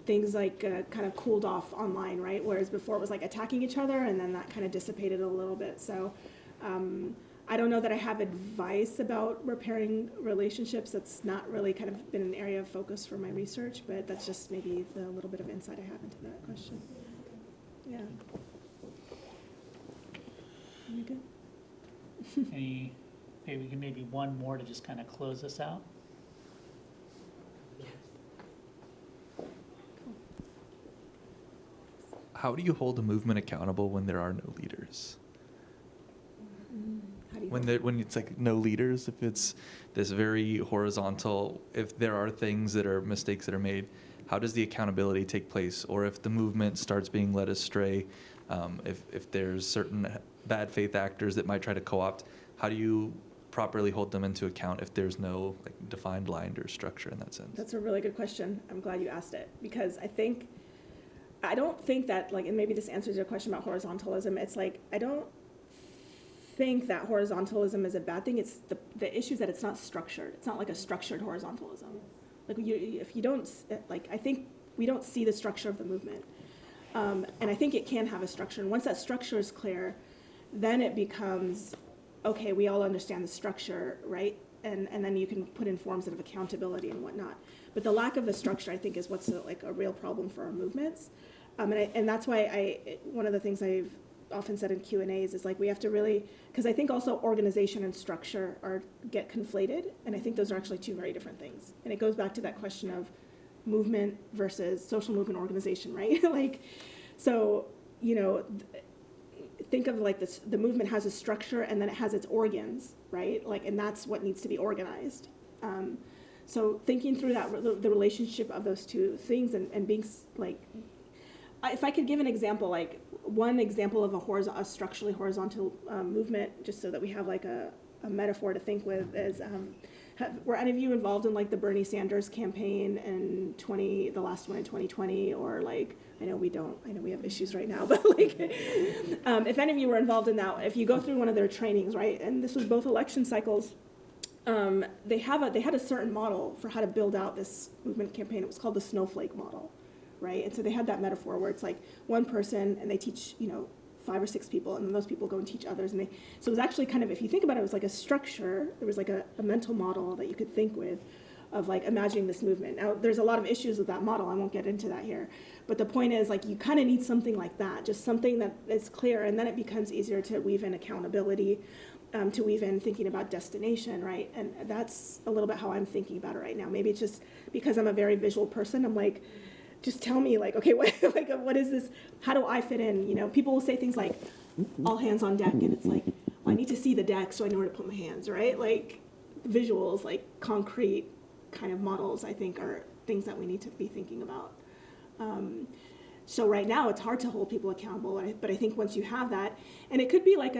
things like kind of cooled off online, right? Whereas before it was like attacking each other, and then that kind of dissipated a little bit. So I don't know that I have advice about repairing relationships. That's not really kind of been an area of focus for my research, but that's just maybe the little bit of insight I have into that question. Yeah. You good? Maybe we can maybe one more to just kind of close this out. How do you hold a movement accountable when there are no leaders? How do you When it's like no leaders, if it's this very horizontal, if there are things that are mistakes that are made, how does the accountability take place? Or if the movement starts being led astray, if there's certain bad faith actors that might try to co-opt, how do you properly hold them into account if there's no like defined line or structure in that sense? That's a really good question. I'm glad you asked it, because I don't think that, like, and maybe this answers your question about horizontalism. It's like, I don't think that horizontalism is a bad thing. It's the issue is that it's not structured. It's not like a structured horizontalism. Like, if you don't, like, I think we don't see the structure of the movement. And I think it can have a structure. And once that structure is clear, then it becomes, okay, we all understand the structure, right? And then you can put in forms of accountability and whatnot. But the lack of the structure, I think, is what's like a real problem for our movements. And that's why one of the things I've often said in Q&As is like we have to really, because I think also organization and structure get conflated, and I think those are actually two very different things. And it goes back to that question of movement versus social movement organization, right? Like, so, you know, think of like this, the movement has a structure and then it has its organs, right? Like, and that's what needs to be organized. So thinking through that, the relationship of those two things and being like, if I could give an example, like one example of a structurally horizontal movement, just so that we have like a metaphor to think with, is were any of you involved in like the Bernie Sanders campaign in the last one in 2020, or like, I know we have issues right now, but like, if any of you were involved in that, if you go through one of their trainings, right, and this was both election cycles, they had a certain model for how to build out this movement campaign. It was called the snowflake model, right? And so they had that metaphor where it's like one person and they teach, 5 or 6 people, and then those people go and teach others. So it was actually kind of, if you think about it, it was like a structure. There was like a mental model that you could think with of like imagining this movement. Now, there's a lot of issues with that model. I won't get into that here. But the point is, like, you kind of need something like that, just something that is clear, and then it becomes easier to weave in accountability, to weave in thinking about destination, right? And that's a little bit how I'm thinking about it right now. Maybe it's just because I'm a very visual person. I'm like, just tell me, like, okay, what is this? How do I fit in? People will say things like, all hands on deck, and it's like, well, I need to see the deck so I know where to put my hands, right? Like, visuals, like concrete kind of models, I think, are things that we need to be thinking about. So right now, it's hard to hold people accountable, but I think once you have that, and it could be like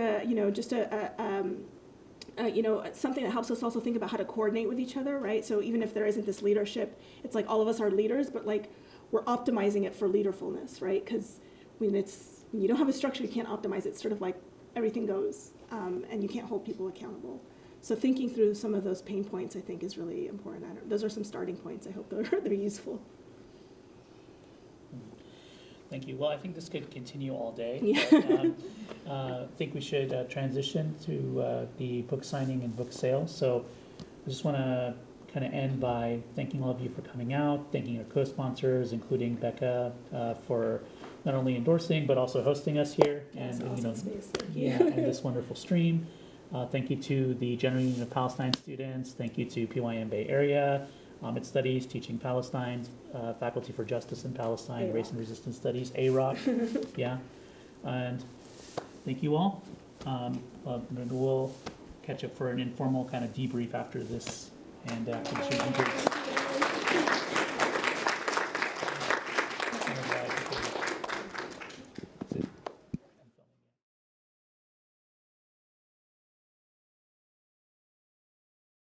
something that helps us also think about how to coordinate with each other, right? So even if there isn't this leadership, it's like all of us are leaders, but like we're optimizing it for leaderfulness, right? Because when you don't have a structure, you can't optimize it. It's sort of like everything goes, and you can't hold people accountable. So thinking through some of those pain points, I think, is really important. Those are some starting points. I hope they're useful. Thank you. Well, I think this could continue all day. Yeah. But, I think we should transition to the book signing and book sale. So I just want to kind of end by thanking all of you for coming out, thanking our co-sponsors, including BECA, for not only endorsing but also hosting us here, That's and awesome space. Thank you. yeah, and this wonderful stream. Thank you to the General Union of Palestine students. Thank you to PYM Bay Area, Ahmed Studies, Teaching Palestine, Faculty for Justice in Palestine, AROC. Race and Resistance Studies, AROC, yeah. And thank you all. Maybe we'll catch up for an informal kind of debrief after this and after the stream.